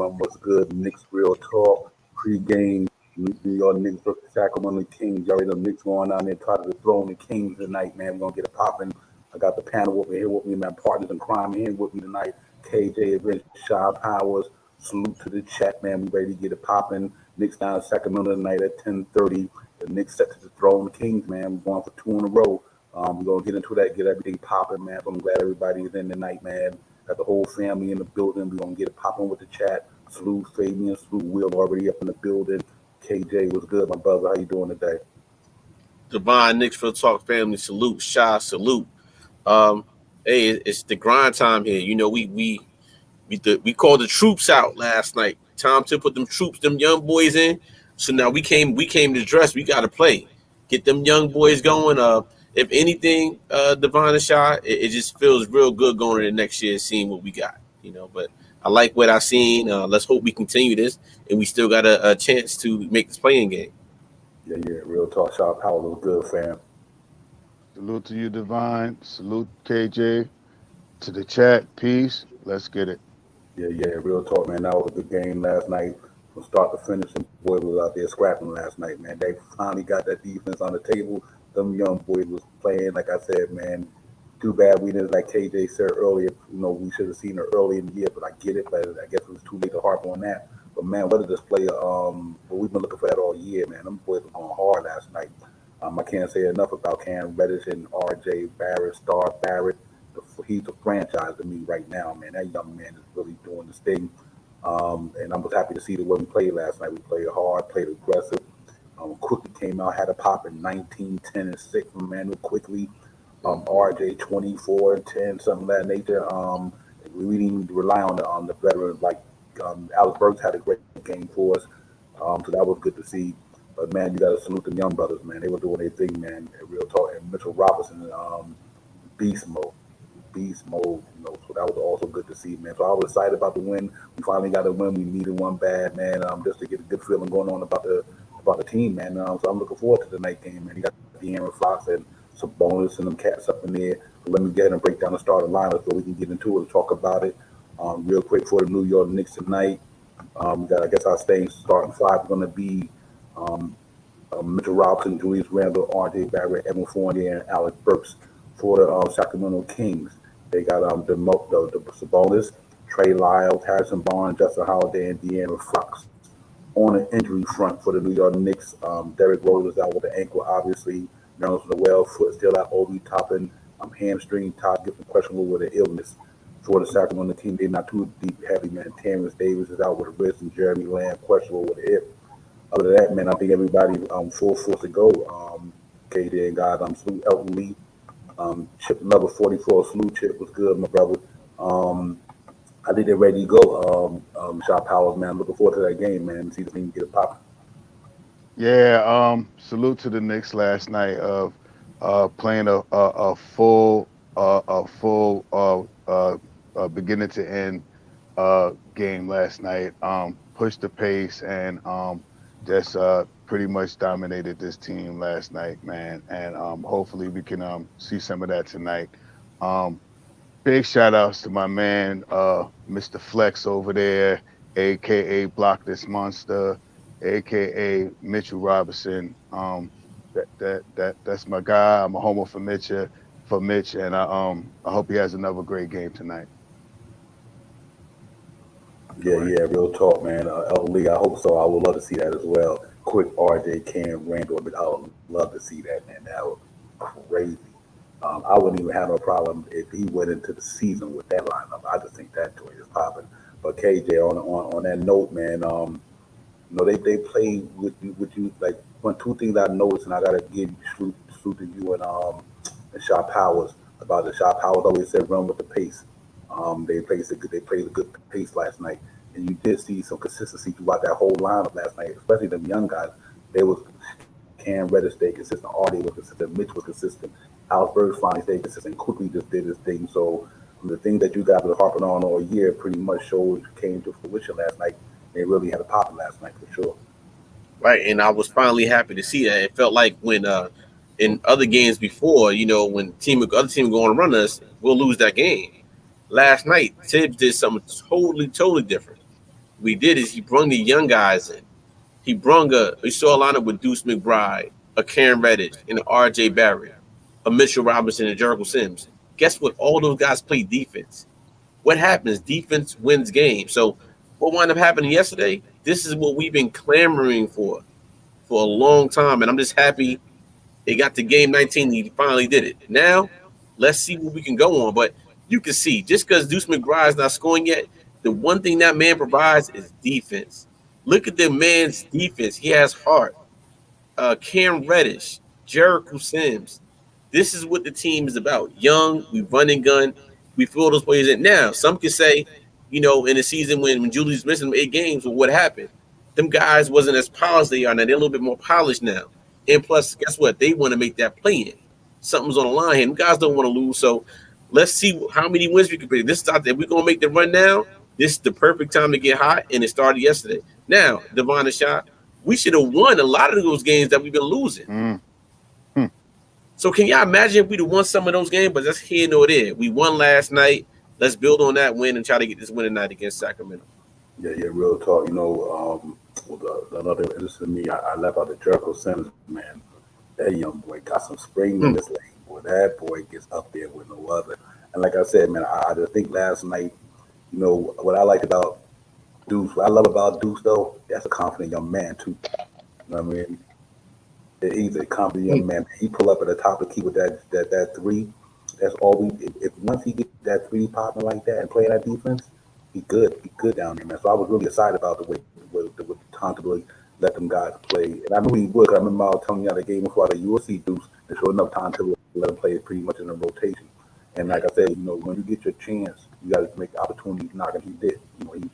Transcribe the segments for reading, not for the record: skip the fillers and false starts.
everyone. What's good? Knicks Real Talk, pregame, New York Knicks versus Sacramento Kings. Y'all already know Knicks going down there trying to dethrone the Kings tonight, man. We're going to get it popping. I got the panel over here with me, my partners in crime here with me tonight. KJ Adventure, Shy Powers. Salute to the chat, man. We ready to get it popping. Knicks down in Sacramento tonight at 10:30. The Knicks set to dethrone the Kings, man. We're going for two in a row. We're going to get into that, get everything popping, man. So I'm glad everybody is in tonight, man. Got the whole family in the building. We're going to get it popping with the chat. Salute Fabian, salute Will already up in the building. KJ, what's good, my brother? How you doing today? Divine Knicks Real Talk family, salute, Shy, salute. Hey, it's the grind time here. You know, we called the troops out last night. Time to put them young boys in. So now we came to dress. We got to play, get them young boys going. If anything, Divine and Shy, it just feels real good going into next year, seeing what we got. You know, but I like what I seen. Let's hope we continue this, and we still got a chance to make this playing game. Yeah. Real talk, Sharp Power was good, fam. Salute to you, Divine. Salute KJ. To the chat. Peace. Let's get it. Real talk, man. That was a good game last night. From start to finish, the boys was out there scrapping last night, man. They finally got that defense on the table. Them young boys was playing, like I said, man. Too bad we didn't, like KJ said earlier, we should have seen her early in the year, but I get it, but I guess it was too late to harp on that. But man, what a display! But we've been looking for that all year, man. Them boys were going hard last night. I can't say enough about Cam Reddish and RJ Barrett, Star Barrett. He's a franchise to me right now, man. That young man is really doing this thing. And I was happy to see the way we played last night. We played hard, played aggressive. Quickly came out, had a pop in 19, 10, and 6 from Manuel quickly. RJ 24, 10, something of that nature. We didn't rely on the veterans like Alex Burks had a great game for us. So that was good to see. But man, you got to salute the young brothers, man. They were doing their thing, man. Real talk. And Mitchell Robinson, beast mode. So that was also good to see, man. So I was excited about the win. We finally got a win. We needed one bad, man, just to get a good feeling going on about the team, man. So I'm looking forward to the night game, man. You got De'Aaron Fox and some bonus and them cats up in there. So let me get ahead and break down the starting lineup so we can get into it and talk about it real quick for the New York Knicks tonight. We got, I guess, our starting five is going to be Mitchell Robinson, Julius Randle, R.J. Barrett, Evan Fournier, and Alex Burks for the Sacramento Kings. They got the Sabonis, Trey Lyles, Harrison Barnes, Justin Holiday, and De'Aaron Fox. On an injury front for the New York Knicks, Derrick Rose is out with the ankle, obviously. Nerlens Noel, foot still out, Obi Toppin, hamstring, Todd Gibson questionable with an illness. For the Sacramento team, they're not too deep heavy, man. Terrence Davis is out with a wrist, and Jeremy Lamb questionable with a hip. Other than that, man, I think everybody full force to go. KJ and guys, salute Elton Lee. Chip number 44, salute Chip was good, my brother. I think they're ready to go. Shot Powers, man. Looking forward to that game, man. See if we can get it popping. Yeah. Salute to the Knicks last night of playing a full beginning to end game last night. Pushed the pace and just pretty much dominated this team last night, man. And hopefully we can see some of that tonight. Big shout outs to my man, Mr. Flex over there, aka Block This Monster, aka Mitchell Robinson. That's my guy. I'm a homo for Mitch, and I hope he has another great game tonight. Yeah, real talk, man. Elton Lee, I hope so. I would love to see that as well. Quick RJ Cam Randall, but I would love to see that, man. That would be crazy. I wouldn't even have no problem if he went into the season with that lineup. I just think that joint is popping. But KJ, on that note, man, they play with you like two things I noticed, and I gotta give salute to you and Shaw Powers about it. Shaw Powers always said run with the pace. They played a good pace last night, and you did see some consistency throughout that whole lineup last night, especially them young guys. They was Cam Reddish stayed consistent, Artie was consistent, Mitch was consistent, Alex Burks finally stayed consistent, quickly just did his thing. So the thing that you guys were harping on all year pretty much came to fruition last night. They really had a pop last night for sure. Right, and I was finally happy to see that. It felt like when in other games before, when other team going to run us, we'll lose that game. Last night, Tibbs did something totally different. What he did is he brung the young guys in. We saw a lineup with Deuce McBride, a Karen Reddish, and an R.J. Barrett, a Mitchell Robinson, and Jericho Sims. Guess what? All those guys play defense. What happens? Defense wins games. So what wound up happening yesterday? This is what we've been clamoring for a long time, and I'm just happy they got to game 19. He finally did it. Now, let's see what we can go on. But you can see, just because Deuce McBride is not scoring yet, the one thing that man provides is defense. Look at the man's defense. He has heart. Cam Reddish, Jericho Sims. This is what the team is about. Young, we run and gun, we fill those players in. Now, some can say, in the season when Julie's missing 8 games, well, what happened? Them guys wasn't as polished they are now. They're a little bit more polished now. And plus, guess what? They want to make that play in. Something's on the line here. Them guys don't want to lose. So let's see how many wins we can pick. This is out there. If we're going to make the run now, this is the perfect time to get hot, and it started yesterday. Now, Devon and Shot, we should have won a lot of those games that we've been losing. Mm-hmm. So can y'all imagine if we'd have won some of those games? But that's here nor there. We won last night. Let's build on that win and try to get this win tonight against Sacramento. Yeah, real talk. Another interest in me, I left out the Jericho Sims, man. That young boy got some spring in this lane. Boy, that boy gets up there with no other. And like I said, man, I just think last night, what I liked about Deuce, what I love about Deuce, though, that's a confident young man, too. You know what I mean? He's a confident young man. He pull up at the top of the key with that three. That's all we. If once he get that three popping like that and playing that defense, he good. He good down there, man. So I was really excited about the way Tom to really let them guys play. And I knew he would. I remember I was telling you how the game before the USC Deuce, and sure enough, Tom to let him play pretty much in a rotation. And like I said, when you get your chance, you got to make opportunities knock, and he did.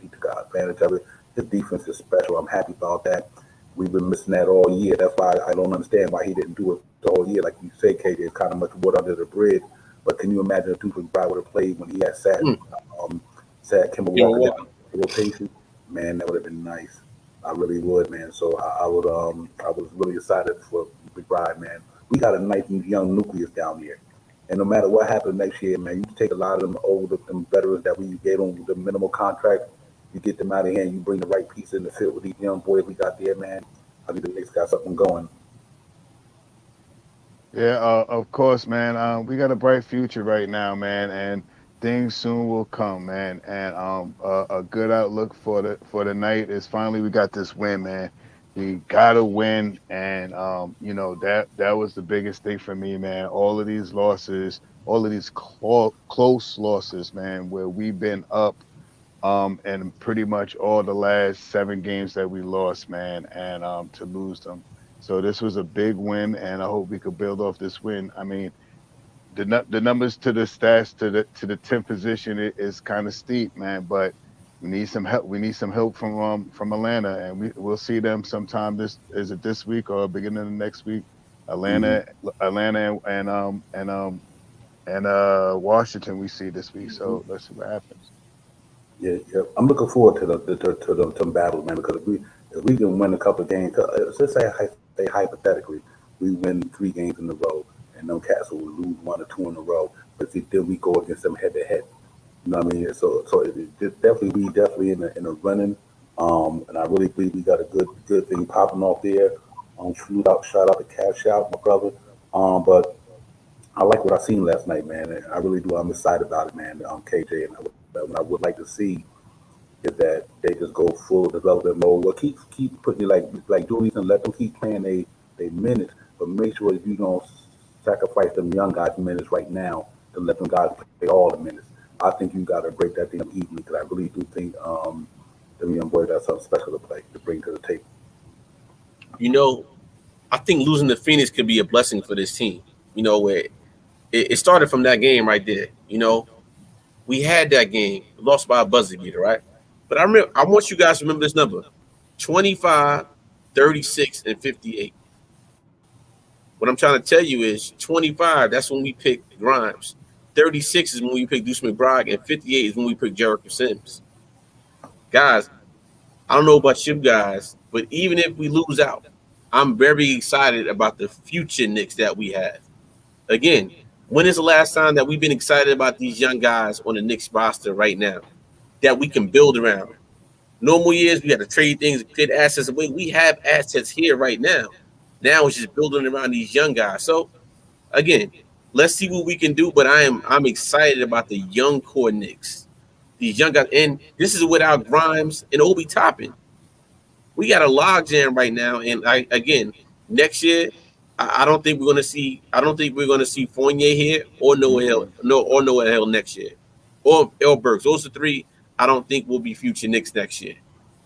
He took advantage of it. His defense is special. I'm happy about that. We've been missing that all year. That's why I don't understand why he didn't do it the whole year. Like you say, KJ, it's kind of much water under the bridge. But can you imagine if Deuce McBride would have played when he had sat Kemba Walker down the rotation? Man, that would have been nice. I really would, man. So I was really excited for McBride, man. We got a nice young nucleus down here. And no matter what happens next year, man, you take a lot of them veterans that we gave them the minimal contract, you get them out of here and you bring the right piece in the field with these young boys we got there, man. I think the Knicks got something going. Yeah, of course, man. We got a bright future right now, man, and things soon will come, man. And a good outlook for the night is finally we got this win, man. We gotta win, and that was the biggest thing for me, man. All of these losses, all of these close losses, man, where we've been up, and pretty much all the last 7 games that we lost, man, and to lose them. So this was a big win, and I hope we could build off this win. I mean, the numbers to the stats to the 10th position is kind of steep, man. But we need some help. We need some help from Atlanta, and we'll see them sometime. This week or beginning of next week? Atlanta and Washington we see this week. So let's see what happens. Yeah. I'm looking forward to the battle, man. Because if we can win a couple of games, let's say hypothetically, we win 3 games in a row, and no Cats will lose 1 or 2 in a row. But then we go against them head to head. You know what I mean? So it definitely in a running. And I really believe we got a good thing popping off there. Shout out to Cash Out, my brother. But I like what I seen last night, man. I really do. I'm excited about it, man. KJ, and what I would like to see is that they just go full development mode. Well, keep putting it like Dooley's and let them keep playing they minutes, but make sure if you don't sacrifice them young guys minutes right now to let them guys play all the minutes. I think you got to break that thing up evenly because I really do think them young boys got something special to bring to the table. I think losing to Phoenix could be a blessing for this team. Where it started from that game right there. We had that game, lost by a buzzer beater, right? But I want you guys to remember this number: 25, 36, and 58. What I'm trying to tell you is 25, that's when we picked Grimes. 36 is when we picked Deuce McBride, and 58 is when we picked Jericho Sims. Guys, I don't know about you guys, but even if we lose out, I'm very excited about the future Knicks that we have. Again, when is the last time that we've been excited about these young guys on the Knicks roster right now that we can build around? Normal years, we had to trade things, get assets away. We have assets here right now. Now it's just building around these young guys. So again, let's see what we can do. But I'm excited about the young core Knicks. These young guys, and this is without Grimes and Obi Toppin. We got a log jam right now, and again next year, I don't think we're gonna see. I don't think we're gonna see Fournier here or Noel, Noel next year, or El Burks. Those are three. I don't think will be future Knicks next year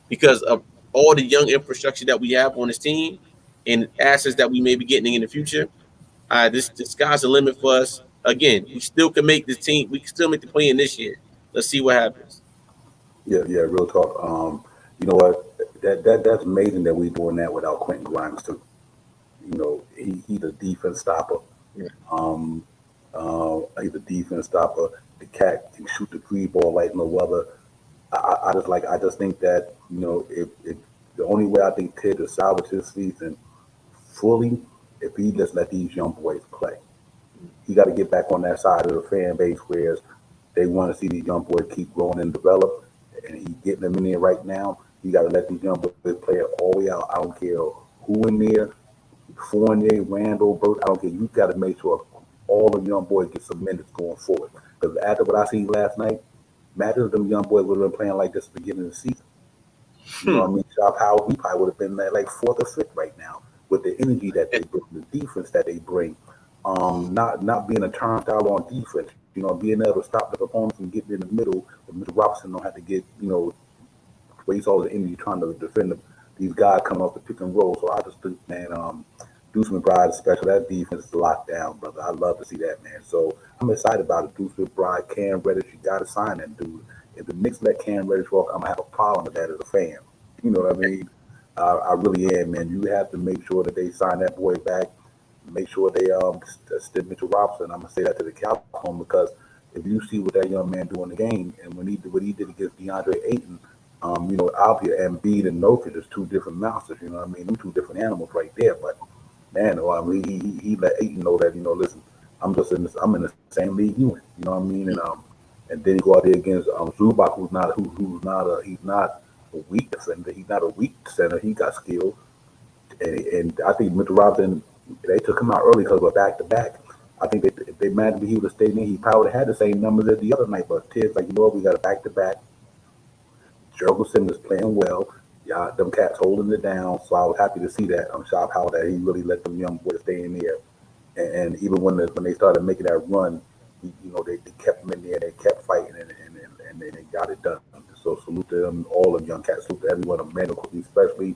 because of all the young infrastructure that we have on this team and assets that we may be getting in the future. This sky's the limit for us. Again, we still can make this team. We can still make the play in this year. Let's see what happens. Yeah, real talk. You know what? That's amazing that we're doing that without Quentin Grimes too. You know, he's a defense stopper. Yeah. He's a defense stopper. The cat can shoot the three ball like no other. I just think that if the only way I think Ted to salvage his season fully if he just let these young boys play. He got to get back on that side of the fan base where they want to see these young boys keep growing and develop, and he's getting them in there right now. You got to let these young boys play it all the way out. I don't care who in there, Fournier, Randall, Burke. I don't care. You got to make sure all the young boys get some minutes going forward. Because after what I seen last night, imagine if them young boys would have been playing like this at the beginning of the season. You know what I mean? Shop Howard, he probably would have been like fourth or fifth right now with the energy that they bring, the defense that they bring. Not being a turnstile on defense, being able to stop the opponents and get in the middle. But Mr. Robinson don't have to get, waste all the energy trying to defend these guys coming off the pick and roll. So I just think, man, Deuce McBride, especially that defense is locked down, brother. I love to see that, man. So I'm excited about it. Deuce McBride, Cam Reddish, you got to sign that dude. If the Knicks let Cam Reddish walk, I'm gonna have a problem with that as a fan. You know what I mean? I really am, man. You have to make sure that they sign that boy back. Make sure they stick Mitchell Robinson. I'm gonna say that to the Cowboys because if you see what that young man do in the game and what he did against DeAndre Ayton, obviously Embiid and Nurkic is two different monsters. You know what I mean? Them two different animals right there. But man, he let Ayton know that listen, I'm in the same league you in. You know what I mean? And then he go out there against Zubac, he's not a weak defender. He's not a weak center. He got skill, and I think Mitchell Robinson, they took him out early because of a back-to-back. I think if they managed he would have stayed in, he probably would have had the same numbers as the other night. But Ted's like, we got a back-to-back. Jurgensen is playing well. Yeah, them cats holding it down. So I was happy to see that. I'm shocked how that he really let them young boys stay in there. And even when they started making that run, they kept them in there. They kept fighting and they got it done. So salute to them, all of young cats. Salute to everyone. Emmanuel Quickly especially.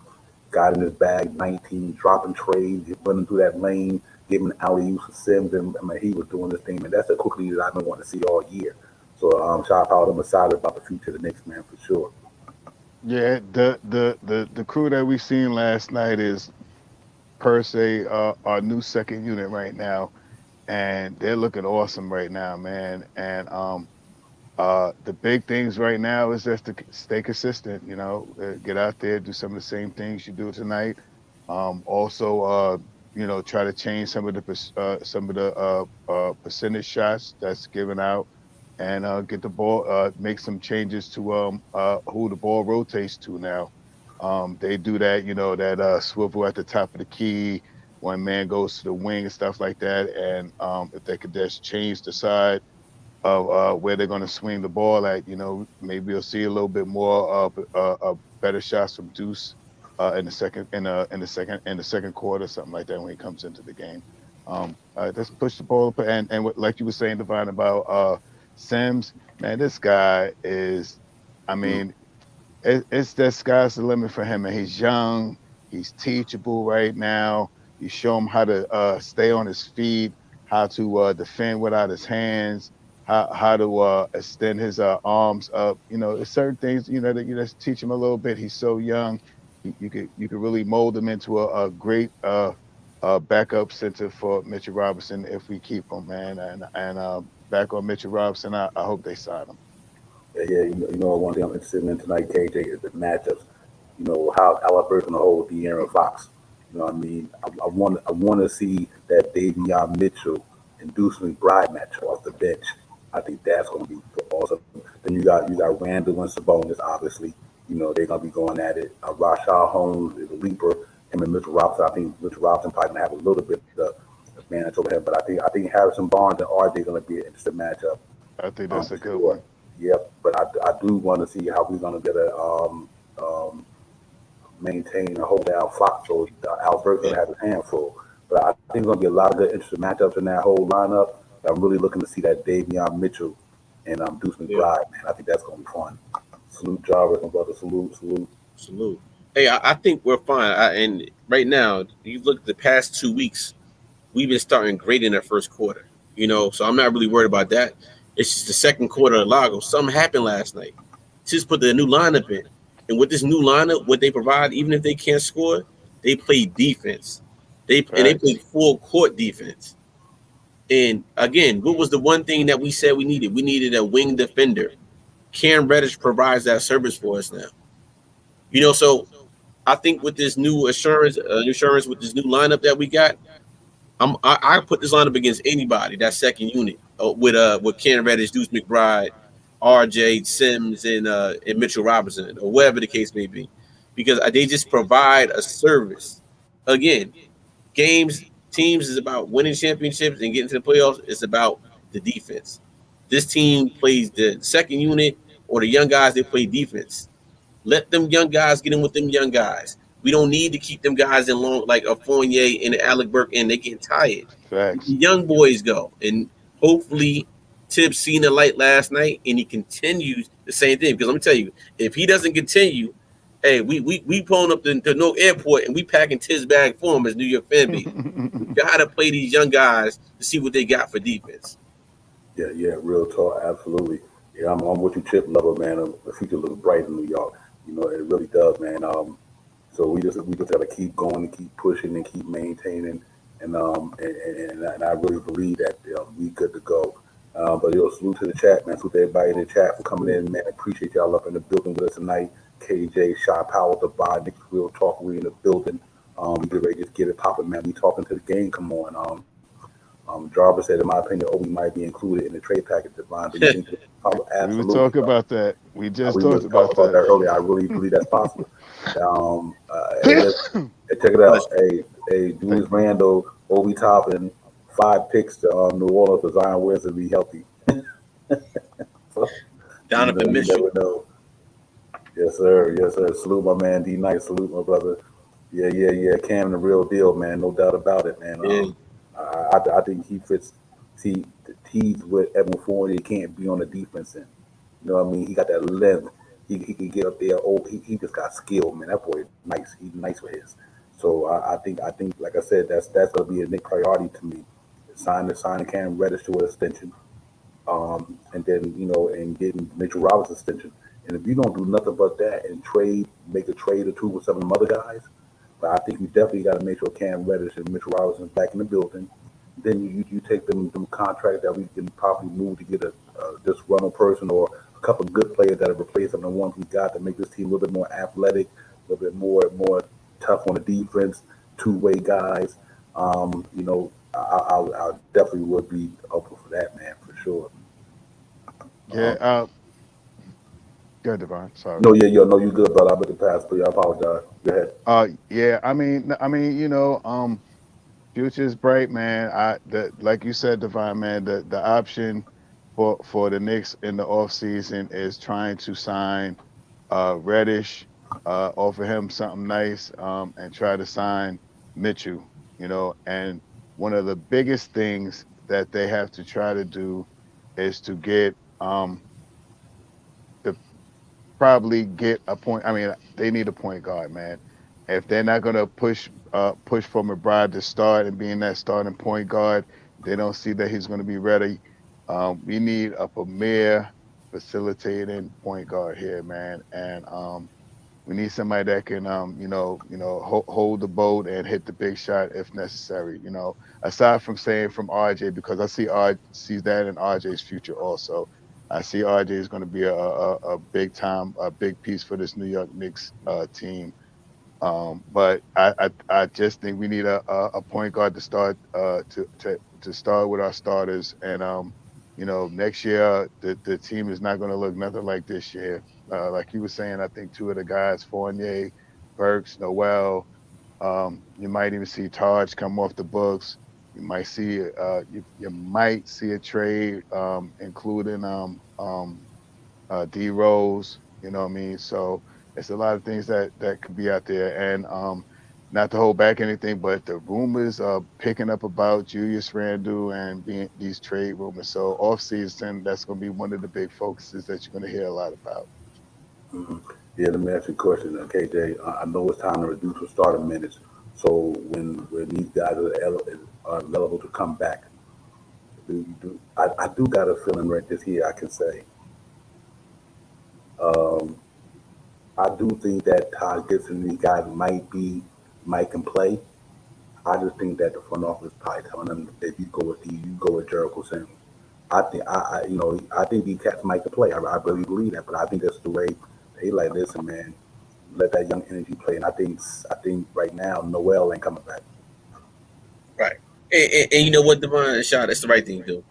Got in his bag, 19, dropping trades, running through that lane, giving alley-oops to Sims, and he was doing this thing, and that's the Quickly that I've been wanting to see all year. So shout out, I'm excited about the future of the Knicks, man, for sure. Yeah, the crew that we seen last night is per se our new second unit right now, and they're looking awesome right now, man. And the big things right now is just to stay consistent. Get out there, do some of the same things you do tonight. Also, try to change some of the percentage shots that's given out, and get the ball. Make some changes to who the ball rotates to now. They do that, that swivel at the top of the key. One man goes to the wing and stuff like that. And if they could just change the side of where they're going to swing the ball at, maybe you'll see a little bit more better shots from Deuce in the second quarter, something like that when he comes into the game. Let's push the ball up, and like you were saying, Divine, about Sims, man, this guy is, I mean, it's that sky's the limit for him, and he's young, he's teachable right now. You show him how to stay on his feet, how to defend without his hands, how to extend his arms up. There's certain things that you just teach him a little bit. He's so young. You could really mold him into a great backup center for Mitchell Robinson if we keep him, man. And back on Mitchell Robinson, I hope they sign him. Yeah, one thing I'm interested in tonight, KJ, is the matchups. How Albert's going to hold De'Aaron Fox. You know what I mean? I want to see that Davion Mitchell and Deuce McBride match off the bench. I think that's going to be awesome. Then you got Randall and Sabonis, obviously. they're gonna be going at it. Rashad Holmes is a leaper. Him and Mitchell Robinson. I think Mitchell Robinson probably gonna have a little bit of advantage over him, but I think Harrison Barnes and RJ gonna be an interesting matchup. I think that's For a good sure. one. Yep, but I do want to see how we're gonna get a maintain and hold down Fox. So Albert's Yeah, gonna have his hand full. But I think there's gonna be a lot of good interesting matchups in that whole lineup. I'm really looking to see that Davion Mitchell and Deuce yeah. McBride, man. I think that's gonna be fun. Salute Jarvis, my brother. Salute, salute. Salute. Hey, I think we're fine. And right now, you look at the past 2 weeks, we've been starting great in the first quarter. So I'm not really worried about that. It's just the second quarter of Lago. Something happened last night. Just put the new lineup in. And with this new lineup, what they provide, even if they can't score, they play defense. They play Facts. full court defense. And again, what was the one thing that we said we needed? We needed a wing defender. Cam Reddish provides that service for us now. So I think with this new assurance with this new lineup that we got, I put this lineup against anybody. That second unit with Ken Reddish, Deuce McBride, R.J. Sims, and Mitchell Robinson, or whatever the case may be, because they just provide a service. Again, teams is about winning championships and getting to the playoffs. It's about the defense. This team plays the second unit or the young guys. They play defense. Let them young guys get in with them young guys. We don't need to keep them guys in long like a Fournier and Alec Burke, and they get tired. The Facts. young boys go, and hopefully Tibbs seen the light last night, and he continues the same thing. Because let me tell you, if he doesn't continue, hey, we pulling up to no airport and we packing Tibbs bag for him as New York fan base. We gotta play these young guys to see what they got for defense. Yeah, yeah, real talk, absolutely. Yeah, I'm with you, Chip Lover, man. The future looks bright in New York. It really does, man. So we just gotta keep going and keep pushing and keep maintaining, and I really believe that we good to go. But salute to the chat, man. Salute to everybody in the chat for coming in, man. Appreciate y'all up in the building with us tonight. KJ, Shy Power, the bar, Nick Real Talk, we in the building. We get ready to just get it popping, man. We talking to the game. Come on. Jarvis said, in my opinion, Obi might be included in the trade package, Devon. Do you think We were absolutely? talking about that. We just We talked were talking about about that that. earlier. I really believe that's possible. Hey, hey, check it out. Hey, Thank Julius Randle, Obi Toppin, 5 picks to New Orleans for Zion Williamson to be healthy. So, Donovan you Mitchell. never know. Yes, sir. Yes, sir. Salute my man D Knight. Salute my brother. Yeah, yeah, yeah. Cam, the real deal, man. No doubt about it, man. Yeah, I think he fits. See, the T's with Evan Fournier. He can't be on the defense end. You know what I mean? He got that length. He can get up there. Oh, he just got skill, man. That boy is nice. He's nice with his. So I think, like I said, that's gonna be a big priority to me. Sign Cam Reddish to an extension, and then and getting Mitchell Robinson extension. And if you don't do nothing but that and make a trade or two with some of them other guys, but I think you definitely got to make sure Cam Reddish and Mitchell Robinson back in the building. Then you take them contracts that we can probably move to get a just runner person or a couple of good players that have replaced some of the ones we got to make this team a little bit more athletic, a little bit more tough on the defense, two-way guys. I definitely would be open for that, man, for sure. Yeah. Um, Good, Devon. Sorry. no, yeah, yo, no, you good, brother. I'm at the pass, but I apologize. Go ahead. Yeah. I mean, future is bright, man. Like you said, Devon, man. The option for the Knicks in the off season is trying to sign Reddish, offer him something nice, and try to sign Mitchell. And one of the biggest things that they have to try to do is to get to probably get a point. I mean, they need a point guard, man. If they're not gonna push for McBride to start and being that starting point guard, they don't see that he's gonna be ready. We need a premier facilitating point guard here, man, and we need somebody that can hold the boat and hit the big shot if necessary. Aside from saying from RJ, because I see that in RJ's future also. I see RJ is going to be a big time, a big piece for this New York Knicks team. But I just think we need a point guard to start to start with our starters, and next year the team is not going to look nothing like this year. Like you were saying, I think two of the guys, Fournier, Burks, Noel, you might even see Taj come off the books. You might see you might see a trade, including D Rose. You know what I mean? So it's a lot of things that could be out there, and not to hold back anything, but the rumors are picking up about Julius Randle and being these trade rumors. So off season, that's going to be one of the big focuses that you're going to hear a lot about. Mm-hmm. Yeah, let me ask you a question, KJ. I know it's time to reduce the starting minutes. So when these guys are available to come back, I do got a feeling right this here. I can say um, I do think that Todd Gibson and these guys might can play. I just think that the front office probably telling them if you go with you go with Jericho Sims. I think these cats might can play. I really believe that, but I think that's the way they like. Listen, man, let that young energy play. And I think right now Noel ain't coming back. Right. And you know what, Devon Shaw, that's the right thing to do.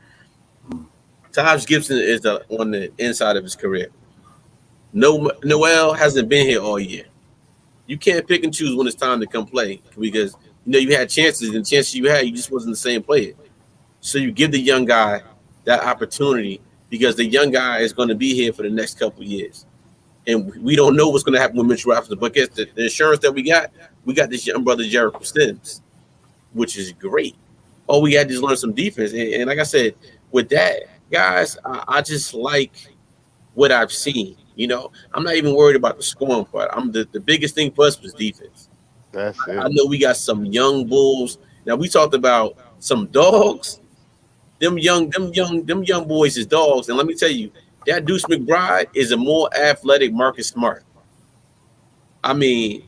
Mm. Taj Gibson is on the inside of his career. No, Noel hasn't been here all year. You can't pick and choose when it's time to come play because you had chances and chances you had, you just wasn't the same player. So you give the young guy that opportunity because the young guy is going to be here for the next couple of years. And we don't know what's going to happen with Mitchell Robinson. But guess the insurance that we got this young brother, Jericho Sims, which is great. All we had to learn some defense. And like I said, with that, guys, I just like what I've seen. I'm not even worried about the scoring part. I'm the biggest thing for us was defense. That's I it. know we got some young bulls. Now we talked about some dogs. Them young boys is dogs. And let me tell you, that Deuce McBride is a more athletic Marcus Smart. I mean,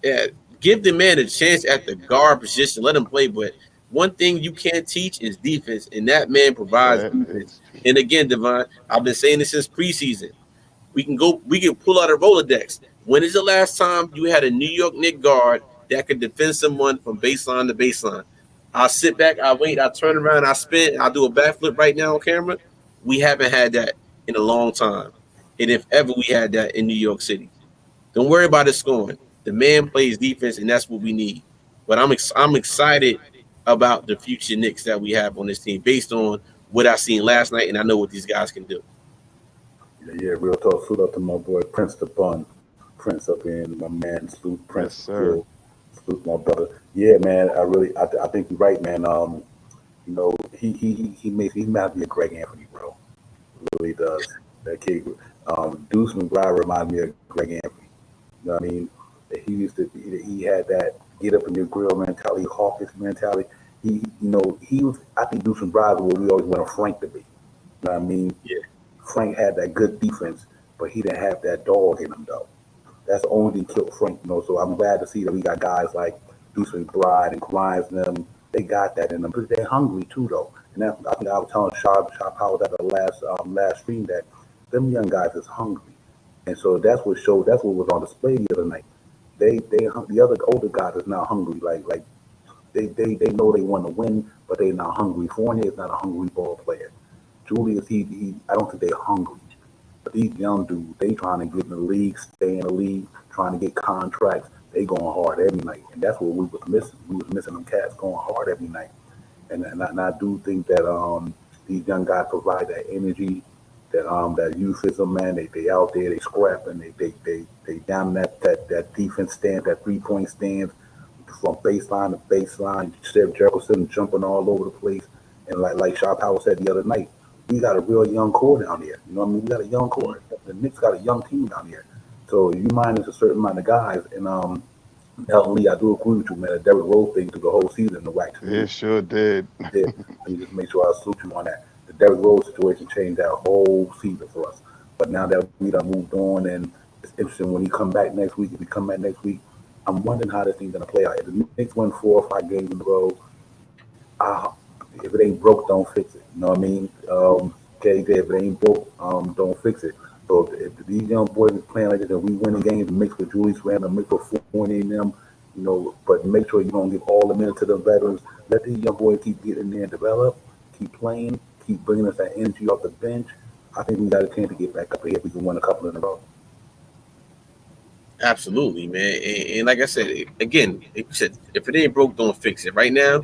yeah, give the man a chance at the guard position, let him play. But one thing you can't teach is defense, and that man provides That defense. is true. And again, Devon, I've been saying this since preseason. We can pull out a Rolodex. When is the last time you had a New York Knicks guard that could defend someone from baseline to baseline? I'll sit back, I wait, I turn around, I spin, I'll do a backflip right now on camera. We haven't had that in a long time. And if ever we had that in New York City. Don't worry about his scoring. The man plays defense, and that's what we need. But I'm excited about the future Knicks that we have on this team based on what I seen last night, and I know what these guys can do. Yeah, real talk. Salute up to my boy Prince the Bun, Prince up in my man. Salute Yes, Prince sir. Phil. Salute my brother. Yeah, man. I think you're right, man. He might be a Greg Anthony, bro. Really does. That kid, Deuce McBride reminds me of Greg Anthony. You know what I mean? He used to be. He had that get up in your grill mentality, hawkish mentality. He was. I think Deuce McBride was what we always wanted Frank to be. You know what I mean? Yeah. Frank had that good defense, but he didn't have that dog in him though. That's the only thing killed Frank. So I'm glad to see that we got guys like Deuce McBride and Grimes and them. They got that in them, but they're hungry too though. And I think I was telling Sharp Powers at the last stream that them young guys is hungry, and so that's what showed. That's what was on display the other night. The other older guys is not hungry. Like they know they want to win, but they not hungry. Fournier is not a hungry ball player. Julius, he I don't think they're hungry. But these young dudes, they trying to get in the league, stay in the league, trying to get contracts. They going hard every night, and that's what we was missing. We was missing them cats going hard every night, and I do think that these young guys provide that energy, that youthism, man. They out there, they scrapping, they down in that defense stand, that 3 point stand, from baseline to baseline. Jericho sitting jumping all over the place, and like Sharp Howard said the other night, we got a real young core down there. You know what I mean? We got a young core. The Knicks got a young team down here. So you minus a certain amount of guys, and Elton Lee, I do agree with you, man. The Derrick Rose thing through the whole season, the wax to me. It sure did. Yeah, and just make sure I salute you on that. The Derrick Rose situation changed that whole season for us. But now that we done moved on, and it's interesting when he come back next week. If he come back next week, I'm wondering how this thing's gonna play out. If the Knicks win 4 or 5 games in a row, uh, if it ain't broke, don't fix it. You know what I mean? KJ, if it ain't broke, don't fix it. So if these young boys is playing like this and we winning games, mix with Julius Randle, mix with Fournier and them, but make sure you don't give all the minutes to the veterans. Let these young boys keep getting there and develop, keep playing, keep bringing us that energy off the bench, I think we got a chance to get back up here if we can win a couple in a row. Absolutely, man. And like I said, again, if it ain't broke, don't fix it. Right now,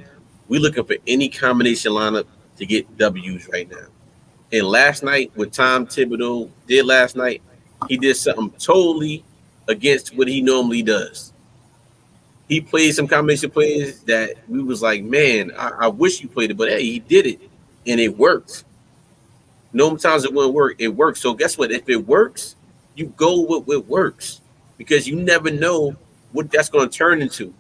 we looking for any combination lineup to get W's right now. And last night, what Tom Thibodeau did last night, he did something totally against what he normally does. He played some combination plays that we was like, man, I wish you played it, but hey, he did it, and it worked. No times it wouldn't work. It works. So guess what? If it works, you go with what works because you never know what that's going to turn into.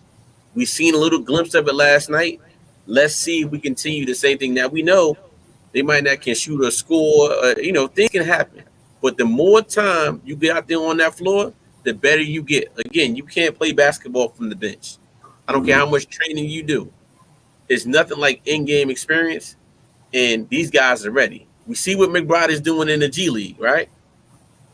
We seen a little glimpse of it last night. Let's see if we continue the same thing. Now we know they might not can shoot or score. Things can happen. But the more time you get out there on that floor, the better you get. Again, you can't play basketball from the bench. I don't care Mm-hmm. how much training you do. It's nothing like in-game experience, and these guys are ready. We see what McBride is doing in the G League, right?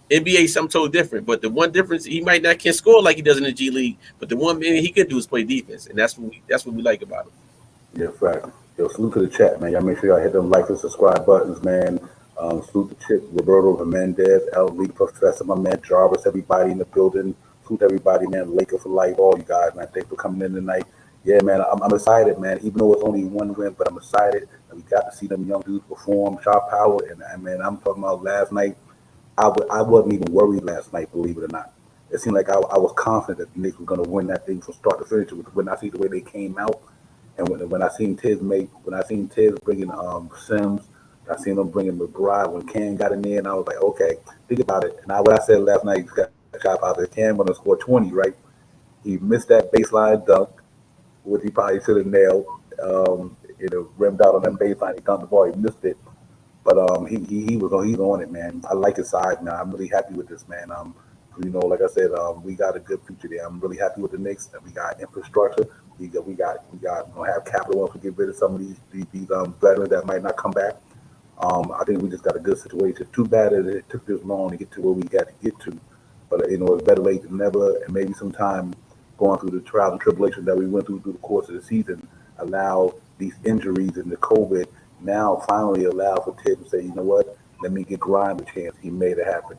NBA something totally different. But the one difference, he might not can score like he does in the G League, but the one thing he could do is play defense, and that's what we like about him. Yeah, fact. Yo, salute to the chat, man. Y'all make sure y'all hit them like and subscribe buttons, man. Salute to Chip, Roberto Hernandez, L. Lee, Professor, my man Jarvis, everybody in the building. Salute to everybody, man. Laker for life, all you guys, man. Thanks for coming in tonight. Yeah, man, I'm excited, man. Even though it's only one win, but I'm excited that we got to see them young dudes perform, sharp power, and man, I'm talking about last night. I wasn't even worried last night, believe it or not. It seemed like I was confident that the Knicks were going to win that thing from start to finish. When I see the way they came out, and when I seen Tiz bringing Sims, I seen them bringing McBride when Cam got in there, and I was like, okay, think about it. And what I said last night, got shot out there. Cam going to score 20, right? He missed that baseline dunk, which he probably should have nailed. Rimmed out on that baseline. He dunked the ball. He missed it. But he's on it, man. I like his side, man. I'm really happy with this, man. Like I said, we got a good future there. I'm really happy with the Knicks, and we got infrastructure. We gonna have capital once we get rid of some of these veterans that might not come back. I think we just got a good situation. Too bad that it took this long to get to where we got to get to, but it's better late than never. And maybe sometime going through the trials and tribulations that we went through the course of the season, allow these injuries and the COVID now finally allow for Ted to say, you know what, let me get Grimes a chance. He made it happen.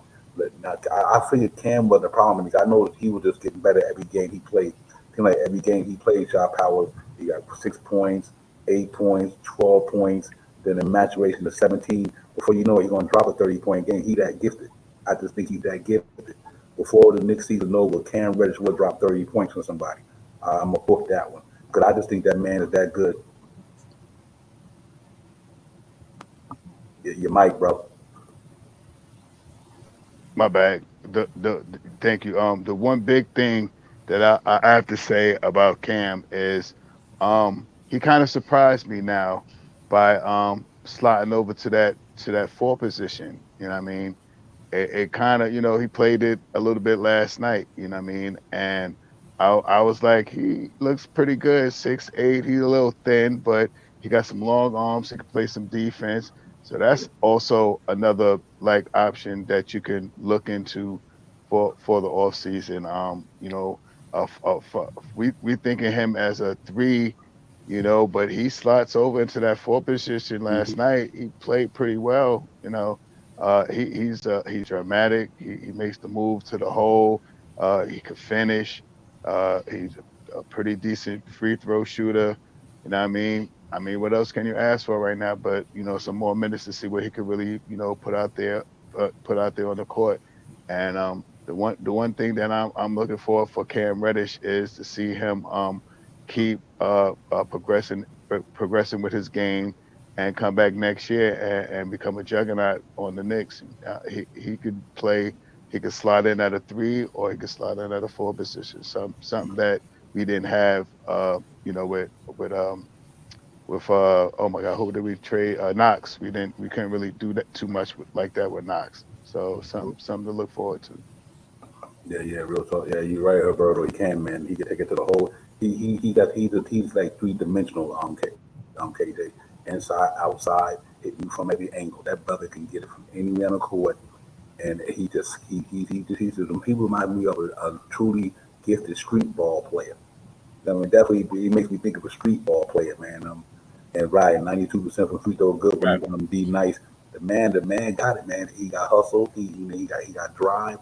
I figured Cam wasn't a problem because I know he was just getting better every game he played. Seemed like every game he played, shot power, he got 6 points, 8 points, 12 points, then in maturation to 17. Before you know it, he's going to drop a 30-point game. He that gifted. I just think he's that gifted. Before the next season over, Cam Reddish will drop 30 points on somebody. I'm going to book that one because I just think that man is that good. Your mic, bro. My bad. Thank you. The one big thing that I have to say about Cam is he kind of surprised me now by sliding over to that 4 position. You know what I mean? It kind of, he played it a little bit last night, you know what I mean? And I was like, he looks pretty good, 6'8". He's a little thin, but he got some long arms. He can play some defense. So that's also another like option that you can look into for the off season. We thinking him as a 3, but he slots over into that 4 position last Mm-hmm. night. He played pretty well, he's dramatic. He makes the move to the hole. He could finish. He's a pretty decent free throw shooter. You know what I mean? I mean, what else can you ask for right now? But some more minutes to see what he could really put out there on the court. And the one thing that I'm looking for Cam Reddish is to see him keep progressing with his game and come back next year and become a juggernaut on the Knicks. He could play. He could slide in at a 3 or he could slide in at a 4 position. Something that we didn't have. With oh my God, who did we trade? Knox. We couldn't really do that too much like that with Knox. So something to look forward to. Yeah, real talk. Yeah, you're right, Roberto. He can, man. He can take it to the hole. He's like 3-dimensional. KJ, inside, outside, hitting you from every angle. That brother can get it from anywhere on the court, and he reminds me of a truly gifted street ball player. I mean, definitely, he makes me think of a street ball player, man. and right, 92% from free throw, good when Right. you want to be nice. The man got it, man. He got hustle. He got drive,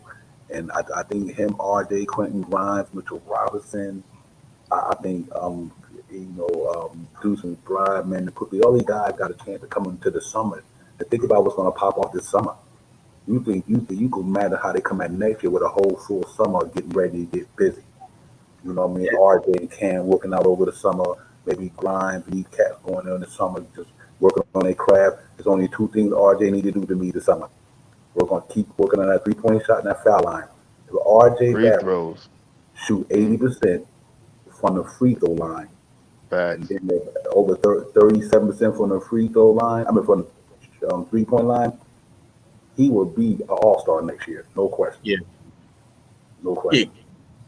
and I think him, R.J. Quentin Grimes, Mitchell Robinson. I think Deuce and Brian, man, quickly all these guys got a chance to come into the summer and think about what's going to pop off this summer. You can imagine how they come out next year with a whole full summer getting ready to get busy. You know what I mean? RJ and Cam working out over the summer, maybe Grimes, these cats going in the summer, just working on their craft. There's only two things RJ need to do to me this summer. We're going to keep working on that 3-point shot and that foul line. If RJ Free Barrett throws. shoot 80% from the free throw line, and Facts. then over 37% from the free throw line, I mean from the 3-point line, he will be an all-star next year. No question. Yeah. No Yeah. question.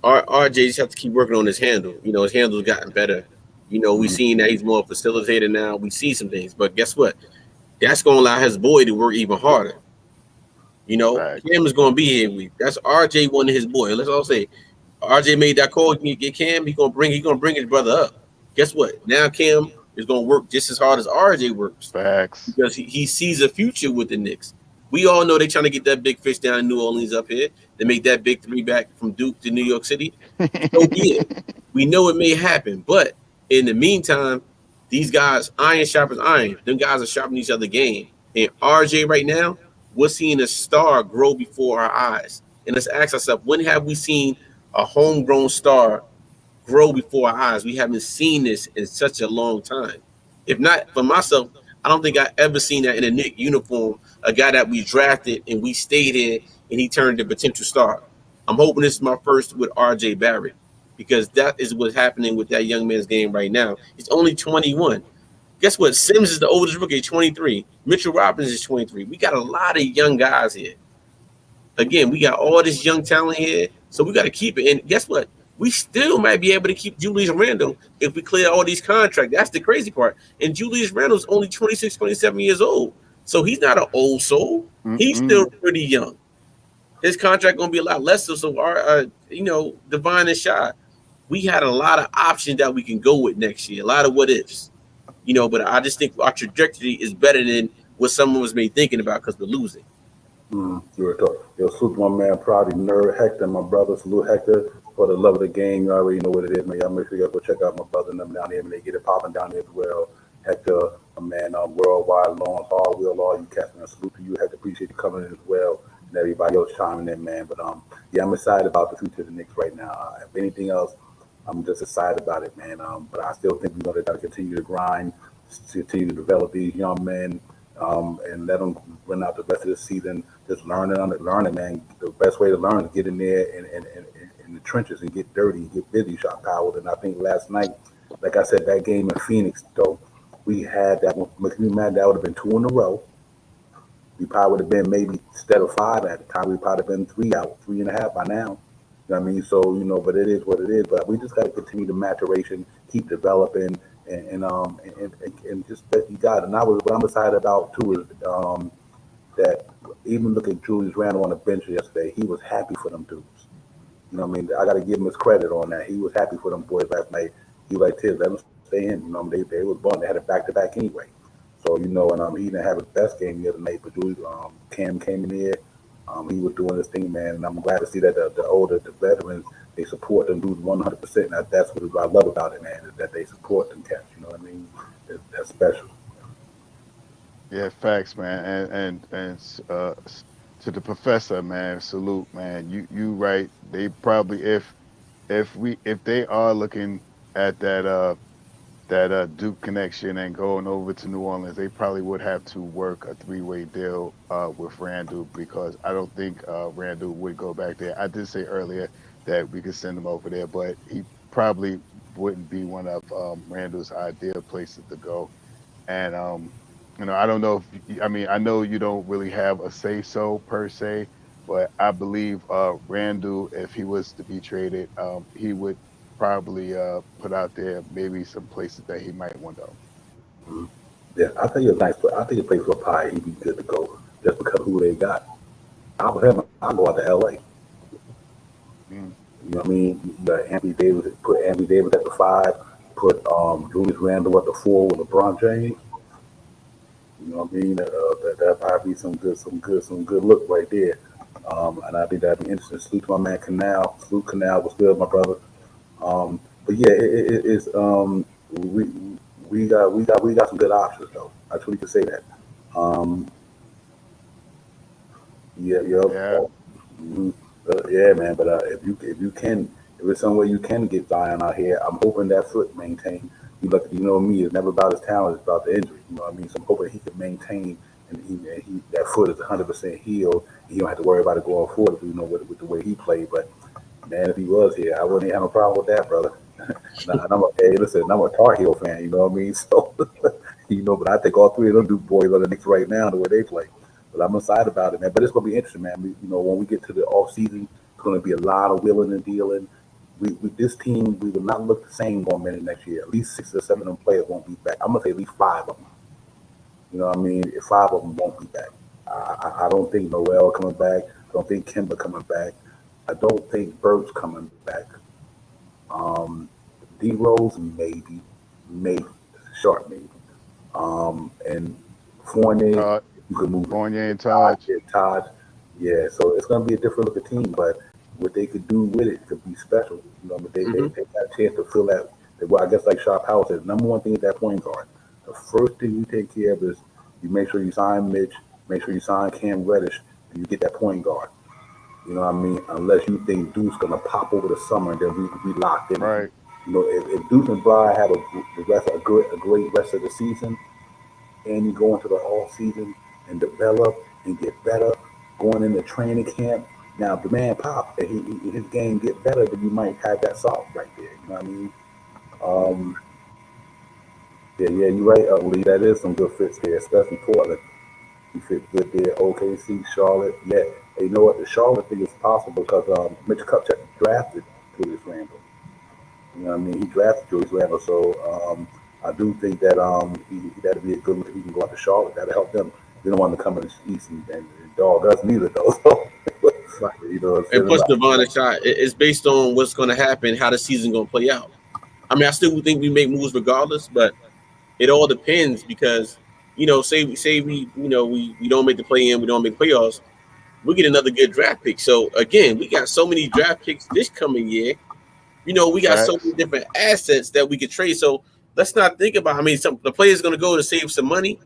RJ just have to keep working on his handle. His handle's gotten better. We Mhm. seen that he's more facilitator now. We see some things, but guess what? That's going to allow his boy to work even harder. Facts. Cam is going to be here. That's RJ one of his boy. Let's all say RJ made that call. Get Cam. He gonna bring his brother up. Guess what? Now Cam is gonna work just as hard as RJ works Facts. because he sees a future with the Knicks. We all know they're trying to get that big fish down in New Orleans up here to make that big three back from Duke to New York City. So be it. We know it may happen, but in the meantime, these guys, iron sharpens iron. Them guys are sharpening each other game. And RJ right now, we're seeing a star grow before our eyes. And let's ask ourselves, when have we seen a homegrown star grow before our eyes? We haven't seen this in such a long time. If not for myself, I don't think I ever seen that in a Knick uniform. A guy that we drafted and we stayed in, and he turned a potential star. I'm hoping this is my first with RJ Barrett because that is what's happening with that young man's game right now. He's only 21. Guess what? Sims is the oldest rookie, 23. Mitchell Robbins is 23. We got a lot of young guys here. Again, we got all this young talent here, so we got to keep it. And guess what? We still might be able to keep Julius Randle if we clear all these contracts. That's the crazy part. And Julius Randle's only 26, 27 years old. So he's not an old soul. He's still pretty young. His contract going to be a lot less. So our, Divine and Shy, we had a lot of options that we can go with next year, a lot of what ifs. But I just think our trajectory is better than what someone was maybe thinking about because we're losing. You were talking. Yo, salute my man, Proudly Nerd Hector, my brother. Salute Hector for the love of the game. You already know what it is, man. Y'all make sure y'all go check out my brother and them down there, and they get it popping down there as well. Hector, my man, worldwide, long, hard wheel, all you cats, man. Salute to you, Hector. Appreciate you coming in as well, and everybody else chiming in, man. But yeah, I'm excited about the future of the Knicks right now. If anything else, I'm just excited about it, man. But I still think we're gonna continue to grind, continue to develop these young men, and let them run out the rest of the season just learning, man. The best way to learn is get in there and in the trenches and get dirty and get busy, shot powered. And I think last night, like I said, that game in Phoenix, though, we had that one. Make me mad, that would have been 2 in a row. We probably would have been maybe instead of 5 at the time, we probably been 3 out, 3.5 by now. You know what I mean? So, but it is what it is. But we just got to continue the maturation, keep developing, and just that you got it. And what I'm excited about too is that even look at Julius Randle on the bench yesterday, he was happy for them dudes. You know what I mean? I got to give him his credit on that. He was happy for them boys last night. He was like, Tiz, let them stay in. They was born. They had a back-to-back anyway. So, and he didn't have his best game the other night, but Julius, Cam came in here. He was doing his thing, man, and I'm glad to see that the veterans, they support them dudes 100%. And that's what I love about it, man, is that they support them cats. You know what I mean? That's special. Yeah, facts, man, and to the professor, man, salute, man. You right. They probably if they are looking at that Duke connection and going over to New Orleans, they probably would have to work a 3-way deal with Randall because I don't think Randall would go back there. I did say earlier that we could send him over there, but he probably wouldn't be one of Randall's ideal places to go. And I don't know if I know you don't really have a say so per se, but I believe Randall, if he was to be traded, he would probably put out there maybe some places that he might want to go. Yeah, I think it's nice. I think a place for Pie, he'd be good to go just because of who they got. I'll go out to LA. Mm. You know what I mean? You got Anthony Davis, put Anthony Davis at the 5. put Julius Randle at the 4 with LeBron James. You know what I mean? That might be some good look right there. And I think that'd be interesting. Salute to my man Canal. Salute Canal was good, my brother. But yeah, it's we we got some good options though. I truly can say that. Um, yeah, yeah, Yeah, mhm. Yeah, man. But if you can, if it's some way you can get Zion out here, I'm hoping that foot maintain. You know me, it's never about his talent, it's about the injury. You know what I mean? So I'm hoping he can maintain and that foot is 100% healed. He don't have to worry about it going forward. You know, with the way he played. But man, if he was here, I wouldn't have no problem with that, brother. And hey, listen, I'm a Tar Heel fan. You know what I mean? So but I think all three of them do boys on the Knicks right now the way they play. But I'm excited about it, man. But it's gonna be interesting, man. When we get to the off season, it's gonna be a lot of willing and dealing. We this team, we will not look the same going into next year. At least 6 or 7 of them players won't be back. I'm gonna say at least 5 of them. You know what I mean? If 5 of them won't be back, I don't think Noel coming back. I don't think Kimber coming back. I don't think Burt's coming back. D Rose maybe, short maybe. And Fournier, Todd, you could move Fournier and Todd, Todd. yeah, Todd. Yeah, so it's gonna be a different look of team, but what they could do with it could be special. But Hmm. they got a chance to fill that. Well, I guess like Sharp Howard said, number one thing is that point guard. The first thing you take care of is you make sure you sign Mitch, make sure you sign Cam Reddish, and you get that point guard. You know what I mean? Unless you think Duke's gonna pop over the summer, then we locked in. Right, If Duke and Bry have a great rest of the season, and you go into the off season and develop and get better, going into training camp. Now, if the man pop and his game get better, then you might have that soft right there. You know what I mean? Um, yeah, yeah, you're right, Lee. That is some good fits here, especially Portland. He fit good there. OKC, Charlotte. Yeah. And you know what? The Charlotte thing is possible because Mitch Kupchak drafted Julius Randle. You know what I mean? He drafted Julius Randle, so I do think that that'd be a good look if he can go out to Charlotte. That'll help them. They don't want him to come in the East and dog us neither, though. Right. So, And send him plus, out. Devon and Shot, it's based on what's going to happen, how the season going to play out. I mean, I still think we make moves regardless, but it all depends because say we don't make the play in, we don't make playoffs, we get another good draft pick. So again, we got so many draft picks this coming year. We got so many facts. different assets that we could trade. So let's not think about. I mean, the player's going to go to save some money,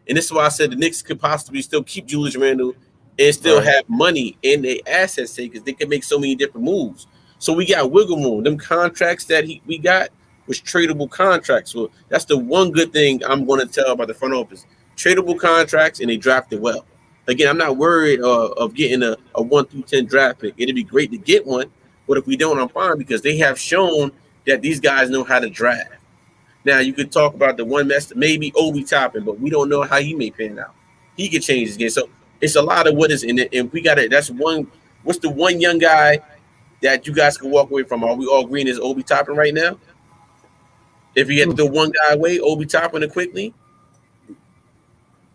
and this is why I said the Knicks could possibly still keep Julius Randle and still Right, have money in their assets because they can make so many different moves. So we got wiggle room. Them contracts that we got was tradable contracts. So that's the one good thing I'm going to tell about the front office: tradable contracts, and they drafted well. Again, I'm not worried of getting a 1 through 10 draft pick. It'd be great to get one, but if we don't, I'm fine because they have shown that these guys know how to draft. Now you could talk about the one mess, maybe Obi Toppin, but we don't know how he may pan out. He could change his game. So it's a lot of what is in it, and we got it. That's one. What's the one young guy that you guys can walk away from? Are we all green as Obi Toppin right now? If you had to Hmm. throw one guy away, Obi Toppin it quickly,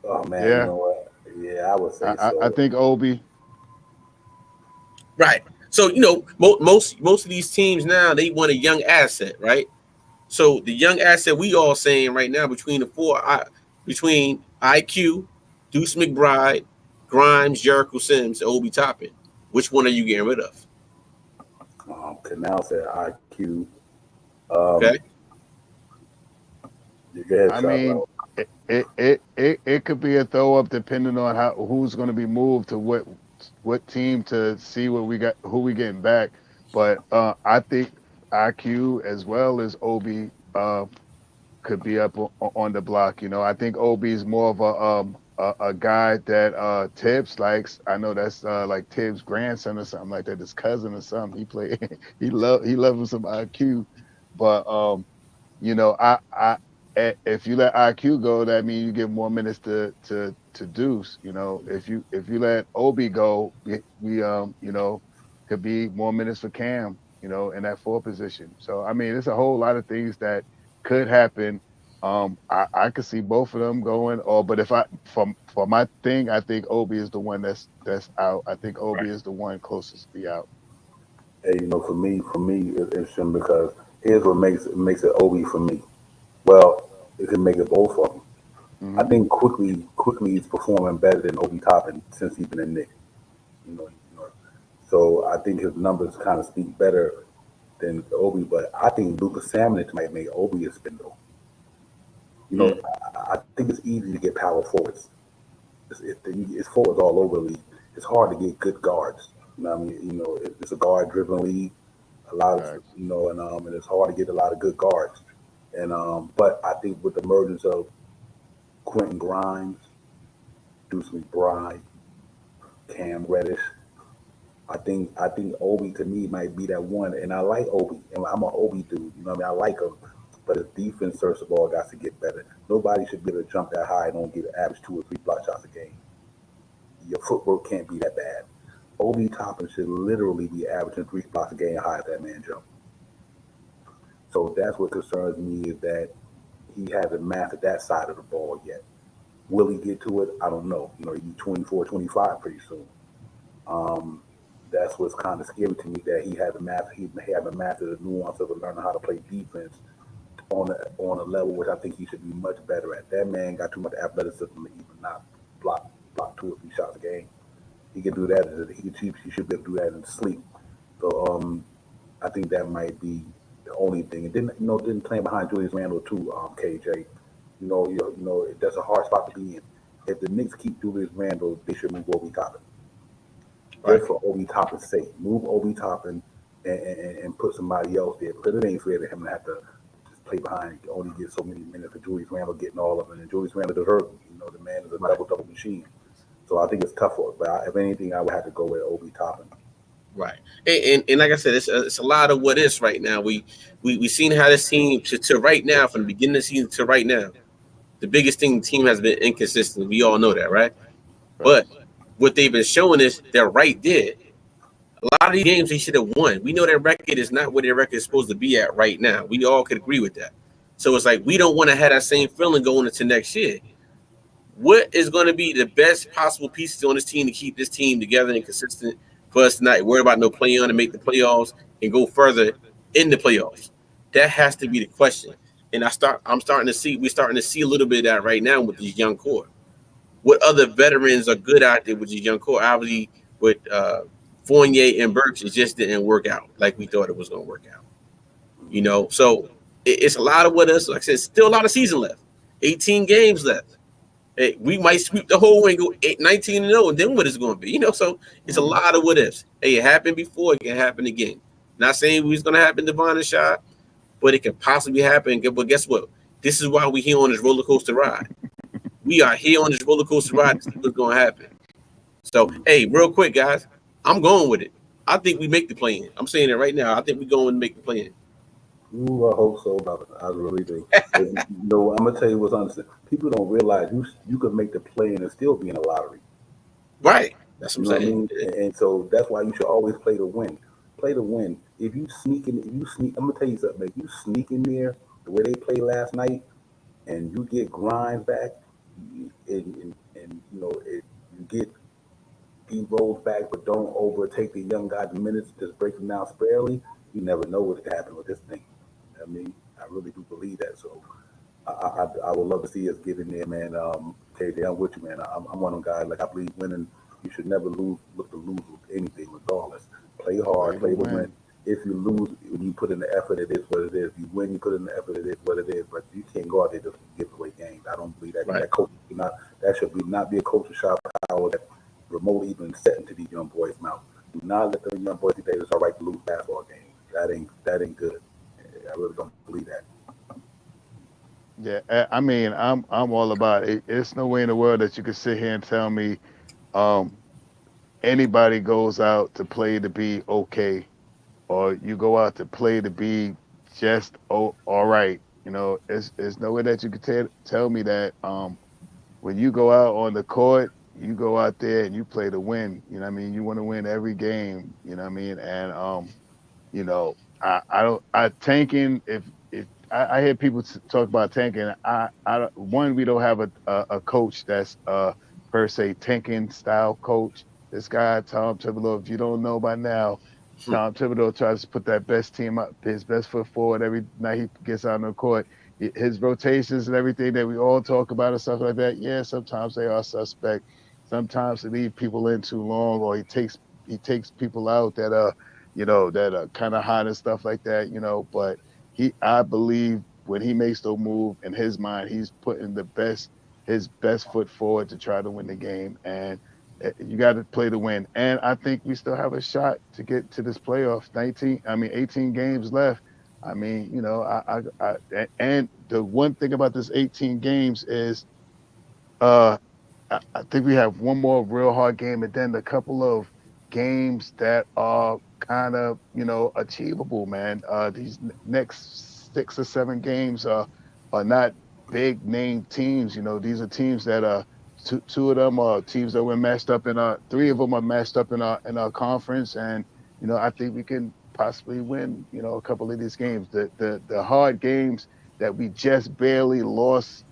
Oh man, you yeah. know what? Yeah, I would say I so. think Obi. right? So most of these teams now they want a young asset, right? So the young asset we all saying right now between IQ, Deuce McBride, Grimes, Jericho Sims, and Obi Toppin. Which one are you getting rid of? Canal said IQ. Um, Okay. you go ahead, I shot mean, bro. it could be a throw up depending on how who's going to be moved to what team to see what we got, who we getting back. But I think IQ as well as Obi could be up on the block. I think Obi is more of a guy that Tibbs likes. I know that's like Tibbs' grandson or something like that, his cousin or something. He play he loves him some IQ, but if you let IQ go, that means you give more minutes to Deuce. If you let Obi go, we could be more minutes for Cam. In that 4 position. So I mean, it's a whole lot of things that could happen. I could see both of them going. But if I for my thing, I think Obi is the one that's out. I think Obi Right. is the one closest to be out. Hey, for me, it's interesting because Here's what makes it Obi for me. Well, it can make it both of them. I Hmm. think quickly is performing better than Obi Toppin since he's been in Nick. You know. So I think his numbers kind of speak better than Obi, but I think Lucas Samnich might make Obi a spindle. Mm. I think it's easy to get power forwards. It's forwards all over the league. It's hard to get good guards. I mean, it's a guard-driven league. A lot of, Facts. and it's hard to get a lot of good guards. But I think with the emergence of Quentin Grimes, Deuce McBride, Cam Reddish, I think Obi to me might be that one. And I like Obi, and I'm an Obi dude. You know what I mean? I like him, but his defense, first of all, got to get better. Nobody should be able to jump that high and don't get average 2 or 3 block shots a game. Your footwork can't be that bad. Obi Toppin should literally be averaging 3 blocks a game high as that man jump. So that's what concerns me is that he hasn't mastered that side of the ball yet. Will he get to it? I don't know. He'll be 24, 25 pretty soon. Um, that's what's kind of scary to me that he haven't mastered the nuance of learning how to play defense on a level which I think he should be much better at. That man got too much athleticism to even not block 2 or 3 shots a game. He can do that. He should be able to do that in sleep. So I think that might be the only thing. And then playing behind Julius Randle too, KJ. That's a hard spot to be in. If the Knicks keep Julius Randle, they should move Obi Toppin. Right. Just for Obi Toppin's sake, move Obi Toppin and put somebody else there because it ain't fair to him to have to just play behind, only get so many minutes for Julius Randle getting all of it. And Julius Randle deserves it. The man is a Right. double machine. So I think it's tough for it. But if anything, I would have to go with Obi Toppin. Right. And like I said, it's a lot of what is right now. We seen how this team to right now, from the beginning of the season to right now, the biggest thing the team has been inconsistent. We all know that, right? But Facts. what they've been showing is they're right there. A lot of these games they should have won. We know their record is not where their record is supposed to be at right now. We all could agree with that. So it's like we don't want to have that same feeling going into next year. What is going to be the best possible pieces on this team to keep this team together and consistent for us to not worry about no play on and make the playoffs and go further in the playoffs? That has to be the question. And we're starting to see a little bit of that right now with these young core. What other veterans are good out there with these young core? Obviously, with Fournier and Burks, it just didn't work out like we thought it was going to work out. So it's a lot of what else. Like I said, still a lot of season left. 18 games left. Hey, we might sweep the whole and go 19 and 0, and then what is going to be? So it's a lot of what ifs. Hey, it happened before, it can happen again. Not saying it's going to happen to Devon and Shot, but it can possibly happen. But guess what? This is why we're here on this roller coaster ride. We are here on this roller coaster ride to see what's going to happen. So, hey, real quick, guys, I'm going with it. I think we make the play in. I'm saying it right now. I think we're going to make the play in. Ooh, I hope so, brother. I really do. I'm gonna tell you what's honest. People don't realize you could make the play and still be in a lottery. Right. That's You what know I'm what I saying. mean? And so that's why you should always play to win. Play to win. If you sneak. I'm gonna tell you something. If you sneak in there the way they played last night, and you get Grimes back, and you get D Rose back, but don't overtake the young guys minutes. Just break them down sparingly. You never know what could happen with this thing. I mean, I really do believe that. So I would love to see us get in there, man. KJ, I'm with you, man. I'm one of them guys. Like I believe winning, you should never look to lose with anything, regardless. Play hard, Play to play to win. win. If you lose, when you put in the effort, it is what it is. If you win, you put in the effort, it is what it is. But you can't go out there just give away games. I don't believe that. Right. That should be not be a coaching shot power that remote even set into these young boys' mouth. Do not let the young boys think that it's all right to lose basketball games. That ain't good. I really don't believe that. Yeah, I mean, I'm all about it. It's no way in the world that you could sit here and tell me um, anybody goes out to play to be okay, or you go out to play to be just all right. It's no way that you could tell me that when you go out on the court, you go out there and you play to win. You know what I mean? You want to win every game. You know what I mean? And you know, I don't I tanking if I hear people talk about tanking. One, we don't have a coach that's per se tanking style coach. This guy Tom Thibodeau, if you don't know by now, Tom Thibodeau tries to put that best team up, his best foot forward every night he gets out on the court. His rotations and everything that we all talk about and stuff like that. Yeah, sometimes they are suspect. Sometimes they leave people in too long, or he takes people out that that are kind of hot and stuff like that. But I believe when he makes the move in his mind, he's putting his best foot forward to try to win the game. And you got to play to win. And I think we still have a shot to get to this playoff. 18 games left. I mean, and the one thing about this 18 games is, I think we have one more real hard game, and then a couple of games that are kind of, achievable, man. These next 6 or 7 games are not big name teams. These are teams that are two of them are teams that were matched up in our three of them are matched up in our conference, and I think we can possibly win. A couple of these games. The hard games that we just barely lost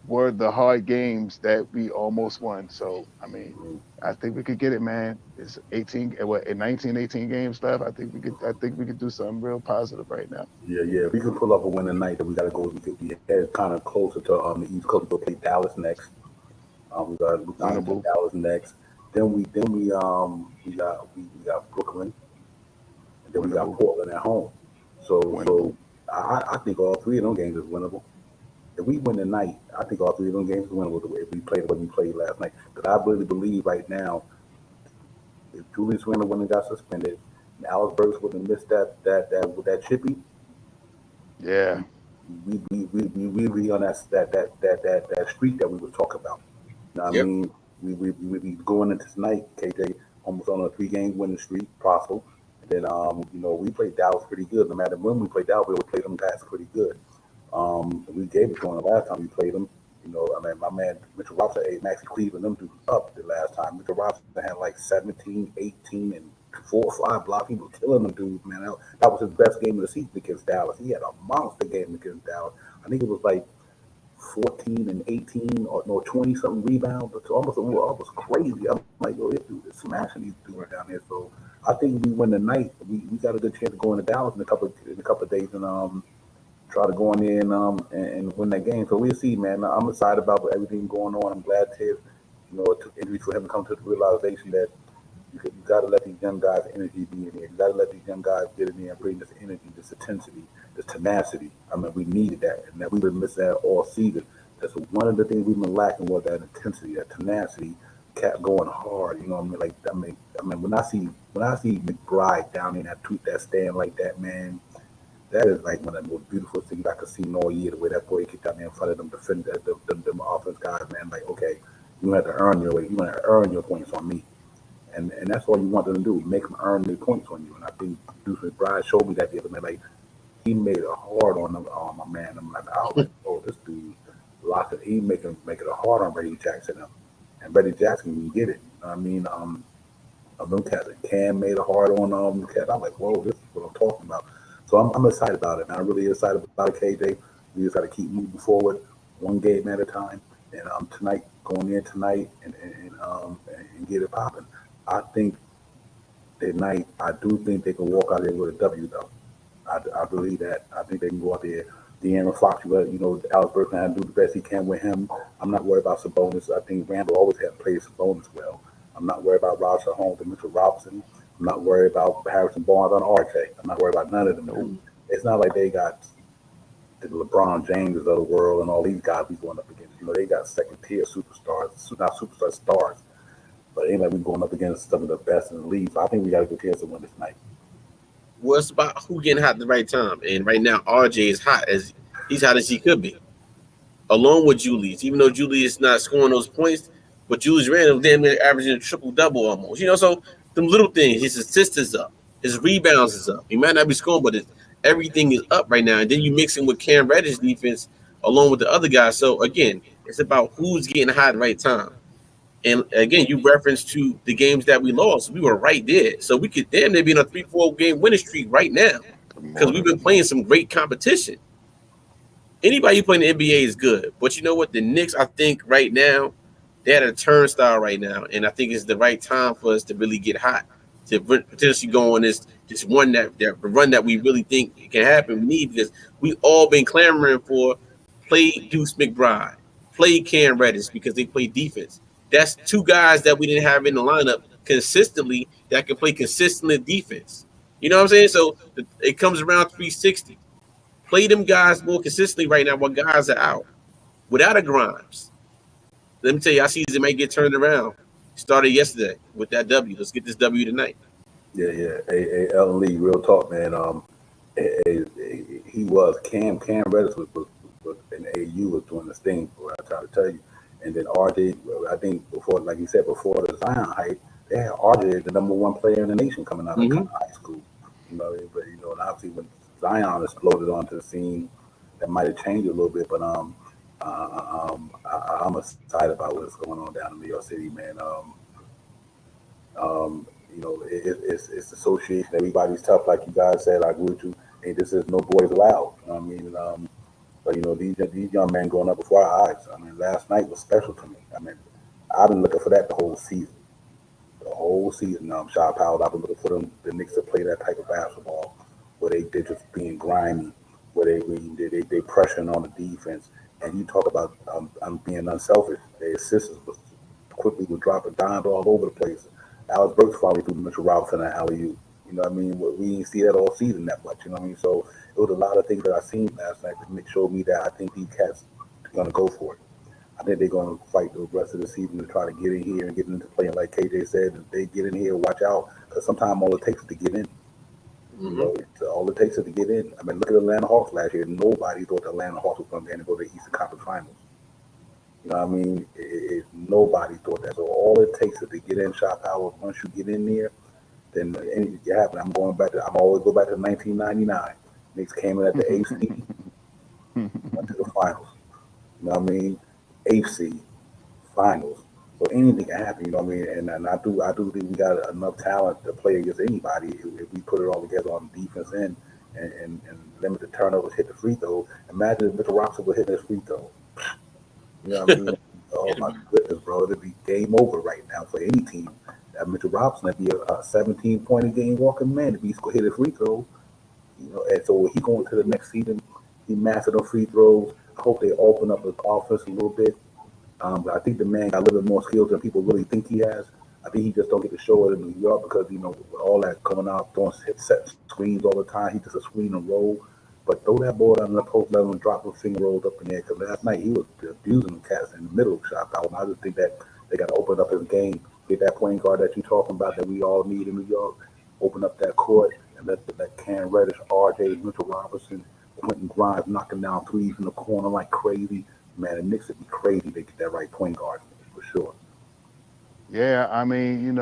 were the hard games that we almost won. So, I mean, I think we could get it, man. It's 18 games left. I think we could do something real positive right now. Yeah. If we can pull up a win tonight, then we got to go. We head kind of closer to the East Coast. We'll play Dallas next. We got Winnable. Dallas next. Then we got Brooklyn, and then we got Winnable. Portland at home. Winnable. So I think all three of those games is winnable. If we win tonight, I think all three of them games is winnable if we played what we played last night. Because I really believe right now, if Julius Randle wouldn't have got suspended, and Alex Burks wouldn't have missed that chippy, Yeah. we'd be on that streak that we were talking about. You know what I Yep. mean? We be going into tonight, KJ, almost on a 3-game winning streak, possible. And then we played Dallas pretty good. No matter when we played Dallas, we would play them guys pretty good. We gave it to him the last time we played them. My man Mitchell Robinson, Maxie Cleveland, them dudes up the last time. Mitchell Robinson had like 17, 18, and 4 or 5 blocks. He was killing them dudes, man. That was his best game of the season against Dallas. He had a monster game against Dallas. I think it was like 14 and 18 or no 20 something rebounds. It's almost crazy. I'm like, yo, this dude is smashing these dudes down there. So I think if we win tonight, we got a good chance of going to Dallas in a couple of days and try to go in there and win that game. So we'll see, man. I'm excited about everything going on. I'm glad it took injury for him to come to the realization that you got to let these young guys' energy be in there. You got to let these young guys get in there and bring this energy, this intensity, this tenacity. I mean, we needed that, and that we've been missing that all season. That's one of the things we've been lacking was that intensity, that tenacity, kept going hard. You know what I mean? I mean, when I see McBride down in that stand like that, man, that is like one of the most beautiful things I could see all year. The way that boy kicked down there in front of them defenders, them offense guys, man. Like, okay, you have to earn your way. You want to earn your points on me. And that's all you want them to do, make them earn their points on you. And I think Deuce McBride showed me that the other night. Like, he made it hard on them, my man. I was like, oh, this dude locked it. He make it hard on Reggie Jackson. And Reggie Jackson can get it. I mean, them cats, Cam made it hard on them cats. I'm like, whoa, this is what I'm talking about. So I'm excited about it. And I'm really excited about it, KJ. We just got to keep moving forward, one game at a time. And going in tonight and get it popping. I think tonight, I do think they can walk out there with a W, though. I believe that. I think they can go out there. De'Aaron Fox, Alex Burton had to do the best he can with him. I'm not worried about Sabonis. I think Randall always had played Sabonis well. I'm not worried about Roger Holmes and Mitchell Robinson. I'm not worried about Harrison Barnes on RJ. I'm not worried about none of them. No. It's not like they got the LeBron James of the world and all these guys we going up against. They got second-tier superstars, not superstar stars. But ain't like we going up against some of the best in the league. So I think we got a good chance to win this night. Well, it's about who getting hot at the right time. And right now, RJ is he's hot as he could be. Along with Julius, even though Julius is not scoring those points, but Julius Randle damn near averaging a triple-double almost. So them little things, his assists is up, his rebounds is up. He might not be scoring, but everything is up right now. And then you mix in with Cam Reddish's defense along with the other guys. So again, it's about who's getting hot at the right time. And again, you referenced to the games that we lost. We were right there. So we could damn near be in a 3-4 game winning streak right now because we've been playing some great competition. Anybody playing the NBA is good. But you know what? The Knicks, I think right now, they're at a turnstile right now. And I think it's the right time for us to really get hot, to potentially go on this just one that run that we really think can happen. We need, because we all been clamoring for play Deuce McBride, play Cam Reddish, because they play defense. That's two guys that we didn't have in the lineup consistently that can play consistent defense. You know what I'm saying? So it comes around 360. Play them guys more consistently right now while guys are out. Without a Grimes, let me tell you, our season may get turned around. Started yesterday with that W. Let's get this W tonight. Yeah. Hey, Ellen Lee, real talk, man. He was Cam Reddish was in AU was doing this thing. What I try to tell you, and then RJ. I think before, like you said, before the Zion hype, they had RJ the number one player in the nation coming out of high school. You know, but and obviously when Zion exploded onto the scene, that might have changed a little bit. But I'm excited about what's going on down in New York City, man. It's association. Everybody's tough, like you guys said. I agree with you. And this is no boys allowed. You know what I mean? But these young men growing up before our eyes. I mean, last night was special to me. I mean, I've been looking for that the whole season. The whole season. Shot Powell. I've been looking for the Knicks to play that type of basketball, where they just being grimy, where they pressuring on the defense. And you talk about being unselfish. Their assists was quickly were dropping dimes all over the place. Alex Burks finally threw Mitchell Robinson and alley-oop. You know what I mean? We didn't see that all season that much. You know what I mean? So it was a lot of things that I seen last night that showed me that I think these cats are going to go for it. I think they're going to fight the rest of the season to try to get in here and get into playing like KJ said. If they get in here, watch out, because sometimes all it takes is to get in. All it takes is to get in. I mean, look at the Atlanta Hawks last year. Nobody thought the Atlanta Hawks was going to go to the Eastern Conference Finals. You know what I mean? Nobody thought that. So all it takes is to get in shot power. Once you get in there, then anything can happen. I'm always go back to 1999. Knicks came in at the 8th seed, went to the finals. You know what I mean? 8th seed, finals. So anything can happen. You know what I mean? And I do think we got enough talent to play against anybody if we put it all together on the defense end and limit the turnovers, hit the free throw. Imagine if Mitchell Robinson would hit his free throw. You know what I mean? Oh my goodness, bro! It'd be game over right now for any team. That Mitchell Robinson would be a 17-point a game walking man if he's going to hit a free throw. And so he going to the next season, he mastered those free throws. I hope they open up his offense a little bit. But I think the man got a little bit more skills than people really think he has. I think he just don't get to show it in New York because with all that coming out, throwing set screens all the time, he just a screen and roll. But throw that ball down in the post, let him drop those finger rolls up in there. Because last night he was abusing the cats in the middle of the shot power. And I just think that they got to open up his game, get that point guard that you're talking about that we all need in New York, open up that court, and let Cam Reddish, RJ, Mitchell Robinson, Quentin Grimes knocking down threes in the corner like crazy. Man, the Knicks would be crazy to get that right point guard for sure. Yeah, I mean,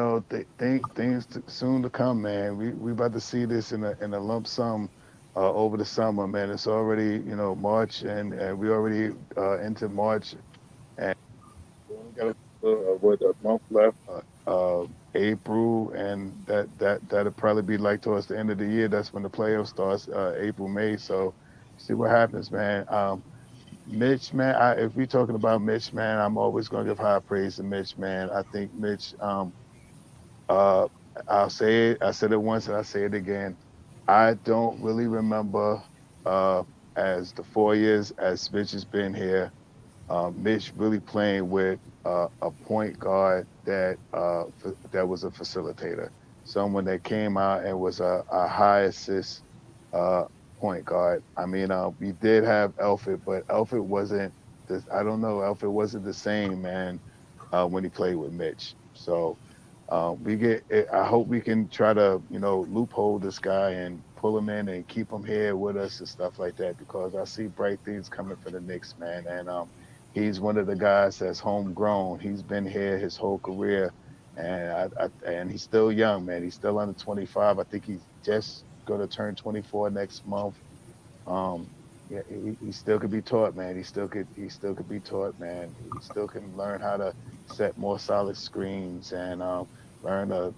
things soon to come, man. We about to see this in a lump sum over the summer, man. It's already March, and we already into March, and we only got a month left. April, and that'll probably be like towards the end of the year. That's when the playoff starts, April, May. So see what happens, man. Mitch, man, if we're talking about Mitch, man, I'm always going to give high praise to Mitch, man. I think Mitch, I'll say it. I said it once and I say it again. I don't really remember as the 4 years as Mitch has been here, Mitch really playing with a point guard that was a facilitator, someone that came out and was a high assist point guard. I mean, we did have Elfrid, but Elfrid wasn't this. I don't know. Elfrid wasn't the same, man, when he played with Mitch. So I hope we can try to loophole this guy and pull him in and keep him here with us and stuff like that, because I see bright things coming for the Knicks, man. And he's one of the guys that's homegrown. He's been here his whole career, and and he's still young, man. He's still under 25. I think he's just going to turn 24 next month. Yeah, he still could be taught, man. He still could be taught, man. He still can learn how to set more solid screens and learn a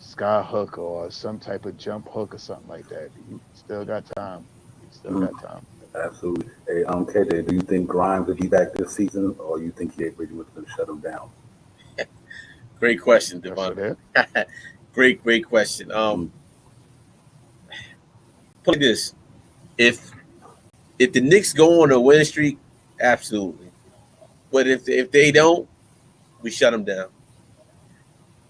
sky hook or some type of jump hook or something like that. He still got time. He still got time. Absolutely. Hey, KJ, do you think Grimes will be back this season, or you think Jay Bridges was going to shut him down? Great question, Devon. Great question. Put it like this: if the Knicks go on a win streak, absolutely. But if they don't, we shut them down.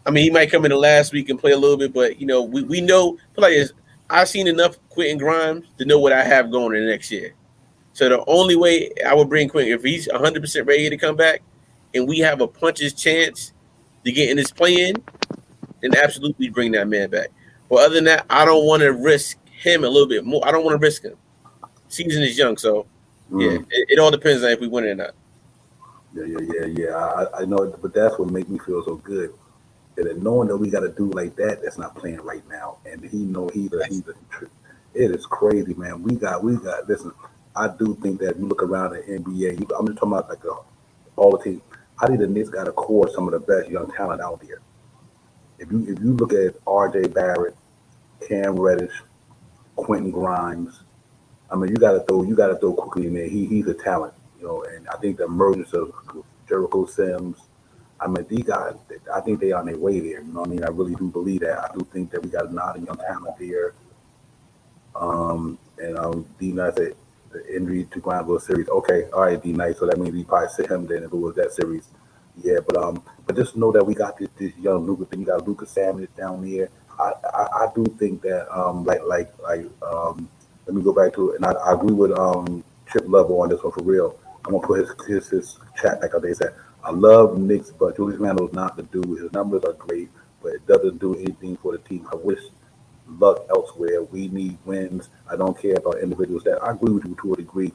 I mean, he might come in the last week and play a little bit, but we know. Put like this: I've seen enough Quentin Grimes to know what I have going in the next year. So the only way I would bring Quentin, if he's 100% ready to come back, and we have a puncher's chance to get in this play-in, then absolutely bring that man back. But other than that, I don't want to risk him a little bit more. I don't want to risk him. Season is young, so yeah, it all depends on if we win it or not. Yeah. I know, but that's what makes me feel so good. That knowing that we got to do like that, that's not playing right now, and he know he's a. It is crazy, man. We got. Listen, I do think that you look around the NBA. I'm just talking about like all the team. I think the Knicks got a core of some of the best young talent out there. If you look at R.J. Barrett, Cam Reddish, Quentin Grimes, I mean, you got to throw quickly in there. He's a talent, and I think the emergence of Jericho Sims. I mean, these guys, I think they are on their way there. You know what I mean? I really do believe that. I do think that we got a lot of young talent there. D Nice said the injury to Granville series. Okay, all right, D Nice. So that means we probably sit him then if it was that series. Yeah, but just know that we got this young Luka thing. You got Lucas Sanders down there. I do think that let me go back to it, and I agree with Chip Lover on this one for real. I'm gonna put his chat back up there. He said, I love Knicks, but Julius Randle is not the dude. His numbers are great, but it doesn't do anything for the team. I wish luck elsewhere. We need wins. I don't care about individual stats. I agree with you to a degree.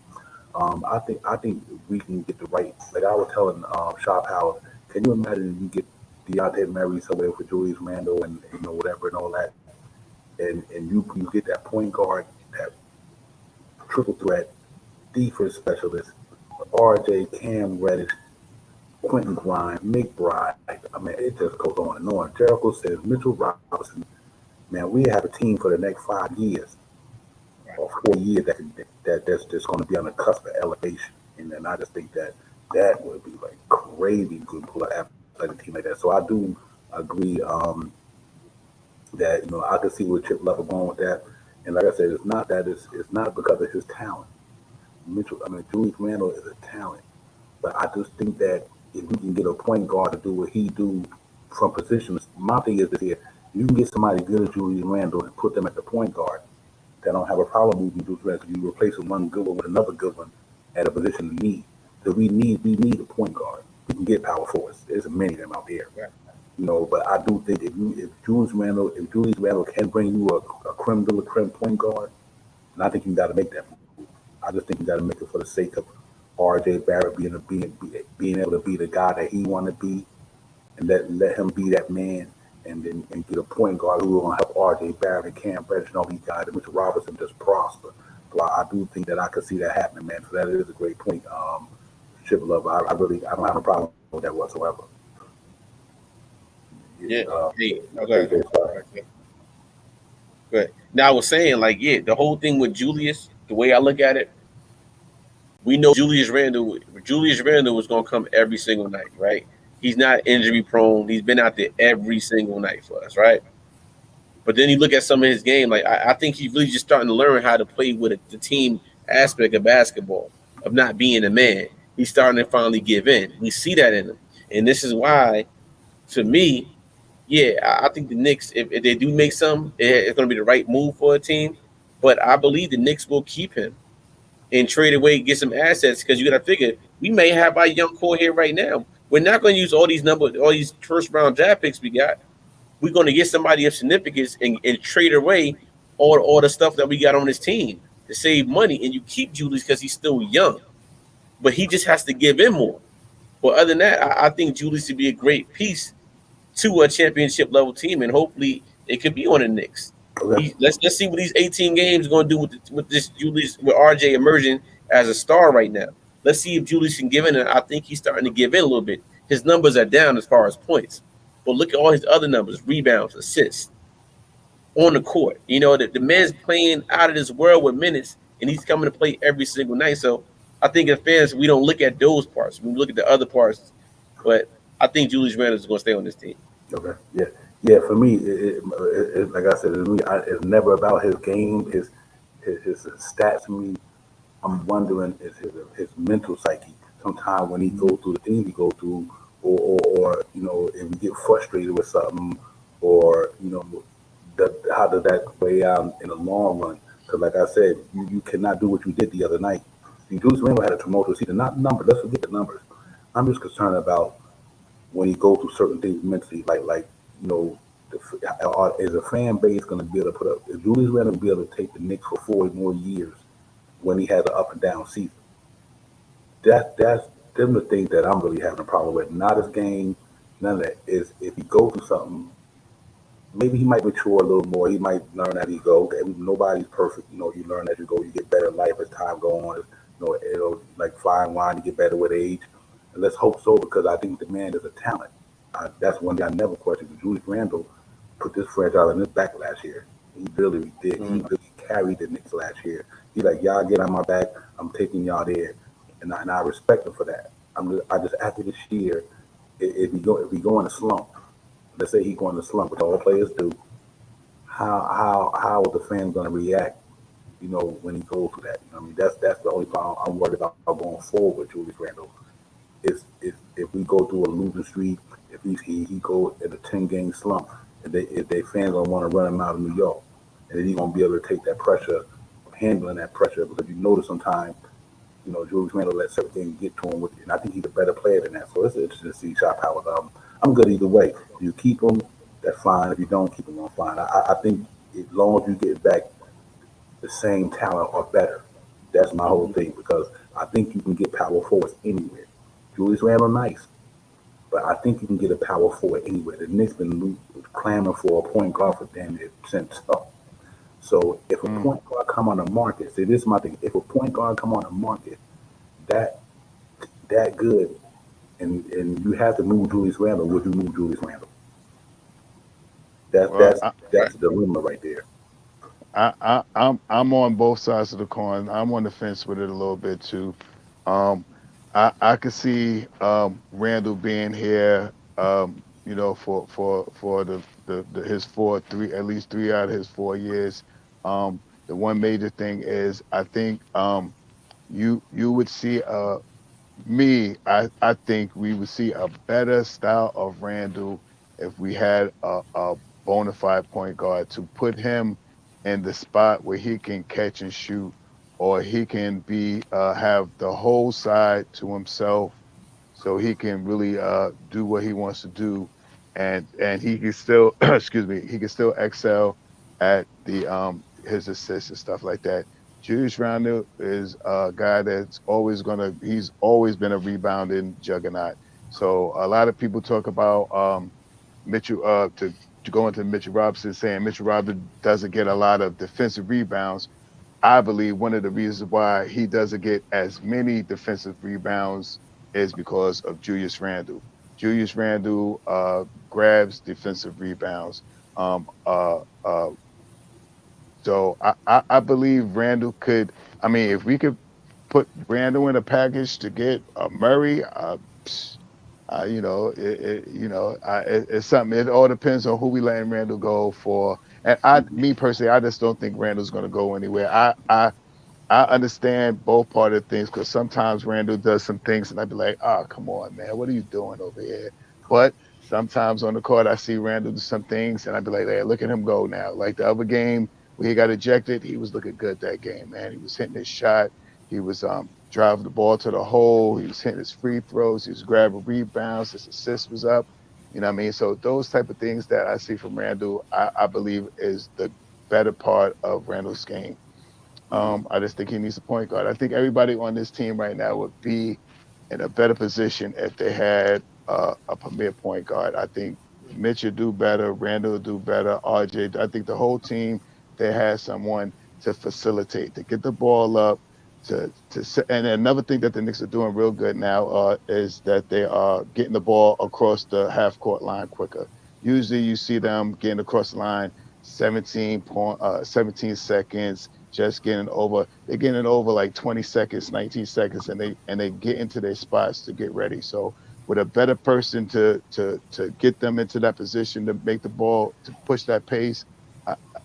I think we can get the right. Like I was telling Shop Howard, can you imagine if you get Deontay Murray somewhere for Julius Randle and whatever and all that, and you get that point guard, that triple threat defense specialist, R.J. Cam Reddish, Quentin Grimes, McBride. I mean, it just goes on and on. Jericho says Mitchell Robinson. Man, we have a team for the next 5 years or 4 years that's just going to be on the cusp of elevation. And then I just think that would be like crazy to pull an athletic team like that. So I do agree that I can see where Chip Left going with that. And like I said, it's not because of his talent. Julius Randle is a talent, but I just think that if we can get a point guard to do what he do from positions, my thing is this here: you can get somebody good as Julius Randle and put them at the point guard. They don't have a problem moving Julius Randle because you replace one good one with another good one at a position of need. So we need a point guard. We can get power forwards. There's many of them out there. Yeah. But I do think if Julius Randle can bring you a creme de la creme point guard, and I think you got to make that move. I just think you got to make it for the sake of R.J. Barrett being able to be the guy that he want to be, and let him be that man, and get a point guard who will help R.J. Barrett and Cam Reddish and all these guys, and Mitchell Robinson just prosper. So I do think that I could see that happening, man. So that is a great point, Chip Lover. I don't have a problem with that whatsoever. Yeah. Okay. Good. Now I was saying, the whole thing with Julius, the way I look at it, we know Julius Randle was going to come every single night, right? He's not injury prone. He's been out there every single night for us, right? But then you look at some of his game, I think he's really just starting to learn how to play with the team aspect of basketball, of not being a man. He's starting to finally give in. We see that in him. And this is why, to me, I think the Knicks, if they do make some, it's going to be the right move for a team. But I believe the Knicks will keep him and trade away, get some assets, because you got to figure we may have our young core here right now. We're not going to use all these first round draft picks we got. We're going to get somebody of significance and trade away all the stuff that we got on this team to save money. And you keep Julius because he's still young, but he just has to give in more. But other than that, I think Julius would be a great piece to a championship level team, and hopefully it could be on the Knicks. Okay. Let's see what these 18 games are going to do with this Julius, with RJ emerging as a star right now. Let's see if Julius can give in, and I think he's starting to give in a little bit. His numbers are down as far as points, but look at all his other numbers: rebounds, assists, on the court. The man's playing out of this world with minutes, and he's coming to play every single night. So I think as fans, we don't look at those parts. We look at the other parts, but I think Julius Randle is going to stay on this team. Okay, yeah. Yeah, for me, like I said, it's never about his game, his stats. For me, I'm wondering is his mental psyche. Sometimes when he Mhm. goes through the things he goes through, or if we get frustrated with something, or how does that play out in the long run? Because like I said, you cannot do what you did the other night. See, Julius Randle had a tumultuous season, not numbers. Let's forget the numbers. I'm just concerned about when he goes through certain things mentally, like you know, is a fan base going to be able to put up? Is Julius Randle be able to take the Knicks for 4 more years when he has an up and down season? That's them the things that I'm really having a problem with. Not his game, none of that. Is if he goes through something, maybe he might mature a little more. He might learn as he go. Okay, nobody's perfect. You learn as you go. You get better in life as time goes on. Like fine wine, you get better with age. And let's hope so because I think the man is a talent. That's one thing I never questioned. Julius Randle put this franchise on his back last year. He really did. He Mm. really carried the Knicks last year. He's like, y'all get on my back. I'm taking y'all there, and I respect him for that. I just after this year, if he go in a slump, let's say he go in a slump, which all players do, how are the fans going to react? When he goes through that. I mean, that's the only problem I'm worried about going forward with Julius Randle. If we go through a losing streak, if he go in a 10 game slump, if they fans don't want to run him out of New York, and he gonna be able to take that pressure, handling that pressure because you notice sometimes Julius Randle let certain things get to him, and I think he's a better player than that. So it's interesting to see shot power. I'm good either way. If you keep him, that's fine. If you don't keep him, I'm fine. I think as long as you get back the same talent or better, that's my whole Mhm. thing because I think you can get power forwards anywhere. Julius Randle, nice. But I think you can get a power forward anywhere. The Knicks been clamoring for a point guard for damn near since. So if a Mm. point guard come on the market, see this is my thing. If a point guard come on the market, that that good, and you have to move Julius Randle, would you move Julius Randle? That's Well, that's that's the dilemma right there. I'm on both sides of the coin. I'm on the fence with it a little bit too. Um, I could see Randall being here, for the his three at least 3 out of his 4 years. The one major thing is I think you would see I think we would see a better style of Randall if we had a bona fide point guard to put him in the spot where he can catch and shoot, or he can be have the whole side to himself, so he can really do what he wants to do, and he can still excuse me, he can still excel at the his assists and stuff like that. Julius Randle is a guy that's he's always been a rebounding juggernaut. So a lot of people talk about Mitchell to go into Mitchell Robinson, saying Mitchell Robinson doesn't get a lot of defensive rebounds. I believe one of the reasons why he doesn't get as many defensive rebounds is because of Julius Randle. Julius Randle grabs defensive rebounds. Um, uh, uh, so I believe Randle could. I mean, if we could put Randle in a package to get Murray, psh, it's something. It all depends on who we letting Randle go for. And me personally, I just don't think Randle's going to go anywhere. I understand both part of things because sometimes Randall does some things and I'd be like, oh, come on, man, what are you doing over here? But sometimes on the court, I see Randall do some things and I'd be like, hey, look at him go now. Like the other game where he got ejected, he was looking good that game, man. He was hitting his shot. He was driving the ball to the hole. He was hitting his free throws. He was grabbing rebounds. His assist was up. You know what I mean? So those type of things that I see from Randall, I believe is the better part of Randall's game. I just think he needs a point guard. I think everybody on this team right now would be in a better position if they had a premier point guard. I think Mitch will do better, Randall will do better, RJ. I think the whole team they had someone to facilitate, to get the ball up, and another thing that the Knicks are doing real good now is that they are getting the ball across the half court line quicker. Usually, you see them getting across the line 17 seconds, just getting over. They're getting over like 20 seconds, 19 seconds, and they get into their spots to get ready. So with a better person to get them into that position to make the ball to push that pace,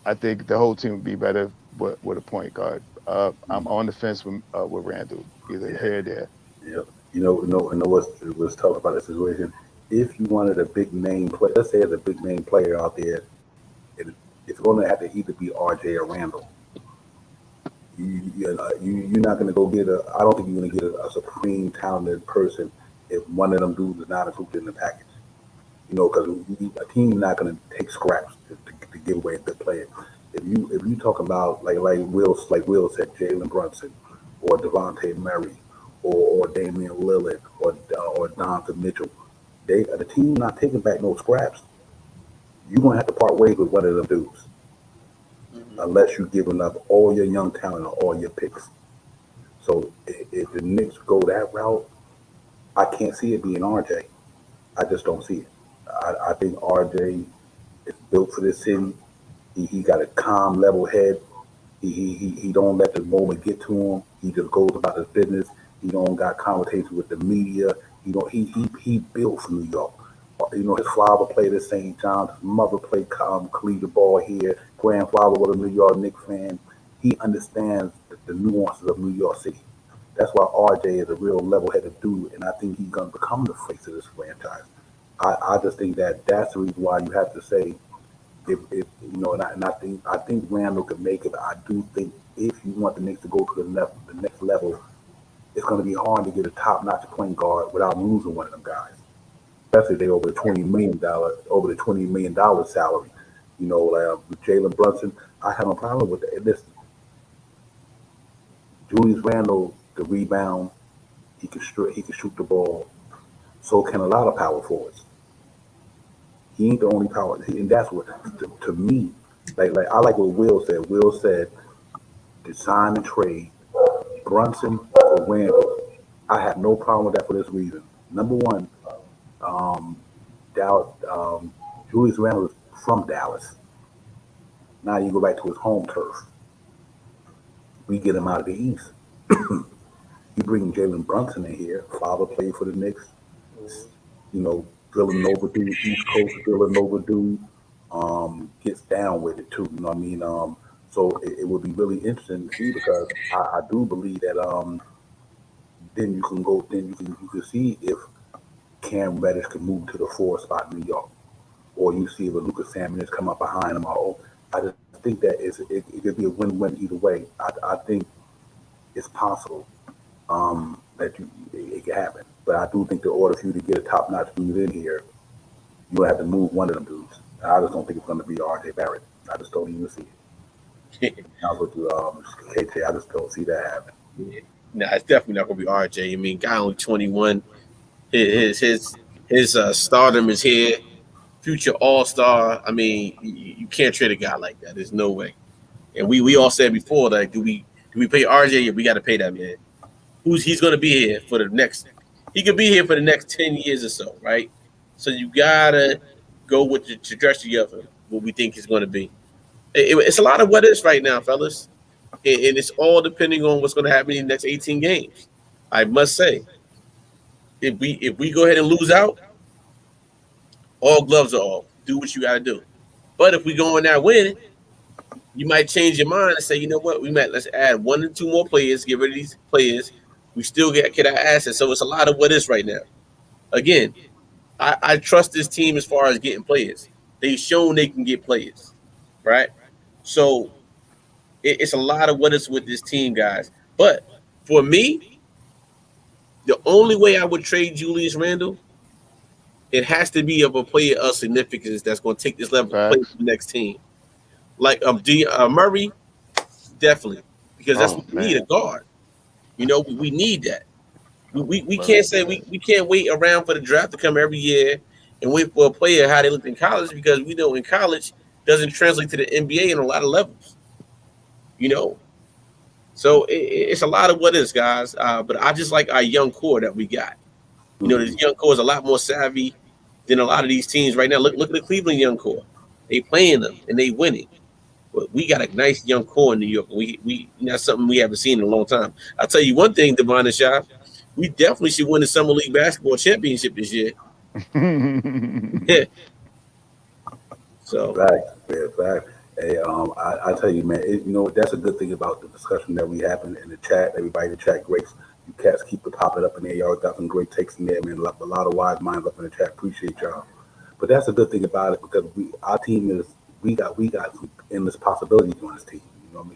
I think the whole team would be better with a point guard. I'm on the fence with Randall, either Yeah, here or there. yeah. What's tough about the situation? If you wanted a big name player, let's say there's a big name player out there, it, it's going to have to either be RJ or Randall. You're not going to go get a. I don't think you're going to get a supreme talented person if one of them dudes is not included in the package. Because a team's not going to take scraps to give away a good player. If you talk about like Will said, Jalen Brunson, or Devontae Murray, or Damian Lillard, or Donovan Mitchell, the team not taking back no scraps. You're going to have to part ways with one of them dudes unless you're giving up all your young talent or all your picks. So if the Knicks go that route, I can't see it being RJ. I just don't see it. I think RJ is built for this city. He got a calm, level head. He don't let the moment get to him. He just goes about his business. He don't got conversations with the media. He built for New York. His father played at St. John's. His mother played collegiate ball here. Grandfather was a New York Knicks fan. He understands the nuances of New York City. That's why RJ is a real level-headed dude, and I think he's going to become the face of this franchise. I just think that's the reason why you have to say if and I think Randall could make it. But I do think if you want the Knicks to go to the next level, it's going to be hard to get a top-notch point guard without losing one of them guys, especially if they over the $20 million salary. With Jalen Brunson, I have no problem with that. Listen, Julius Randle can rebound. He can shoot the ball. So can a lot of power forwards. He ain't the only power, and that's what to me. Like I like what Will said. Will said, "Design and trade Brunson for Randle." I have no problem with that for this reason. Number one, um, Dallas, Julius Randle is from Dallas. Now you go back to his home turf. We get him out of the East. You bring Jalen Brunson in here. Father played for the Knicks. Villanova dude, East Coast Villanova dude, gets down with it too. You know what I mean? So it would be really interesting to see because I do believe that then you can see if Cam Reddish can move to the 4 spot in New York, or you see if a Lucas Samuels come up behind him. I just think that it could be a win-win either way. I think it's possible that it can happen. But I do think the order for you to get a top-notch dude in here, you're gonna have to move one of them dudes. I just don't think it's gonna be R.J. Barrett. I just don't even see it. I was with KT. I just don't see that happen. Yeah. No, it's definitely not gonna be RJ. I mean, guy only 21. His stardom is here. Future All Star. I mean, you can't trade a guy like that. There's no way. And we all said before, like, do we pay RJ? Yeah, we got to pay that man. He's going to be here for the next? He could be here for the next 10 years or so, right? So you gotta go with the trajectory of him, what we think he's going to be. It's a lot of what ifs right now, fellas, and it's all depending on what's going to happen in the next 18 games. I must say, if we go ahead and lose out, all gloves are off. Do what you got to do. But if we go in there winning, you might change your mind and say, you know what, let's add 1 or 2 more players, get rid of these players. We still get our assets. So it's a lot of what is right now. Again, I trust this team as far as getting players. They've shown they can get players, right? So it's a lot of what is with this team, guys. But for me, the only way I would trade Julius Randle, it has to be of a player of significance that's going to take this level of play to Facts. the next team. Like Murray, definitely, because that's Oh what we need, a man, guard. We need that. We can't Murray, say man. we can't wait around for the draft to come every year and wait for a player how they look in college, because we know in college doesn't translate to the NBA in a lot of levels. You know, so it's a lot of what is, guys. But I just like our young core that we got. This Mhm. young core is a lot more savvy than a lot of these teams right now. Look at the Cleveland young core. They playing them and they winning. But we got a nice young core in New York. We that's something we haven't seen in a long time. I'll tell you one thing, Devon and Shy. we definitely should win the Summer League basketball championship this year. So Fact, yeah, fact. Hey, I tell you, man, that's a good thing about the discussion that we have in the chat. Everybody in the chat, great. You cats keep it popping up in there. Y'all got some great takes in there, man. A lot of wise minds up in the chat. Appreciate y'all. But that's a good thing about it because our team is, we got some endless possibilities on this team.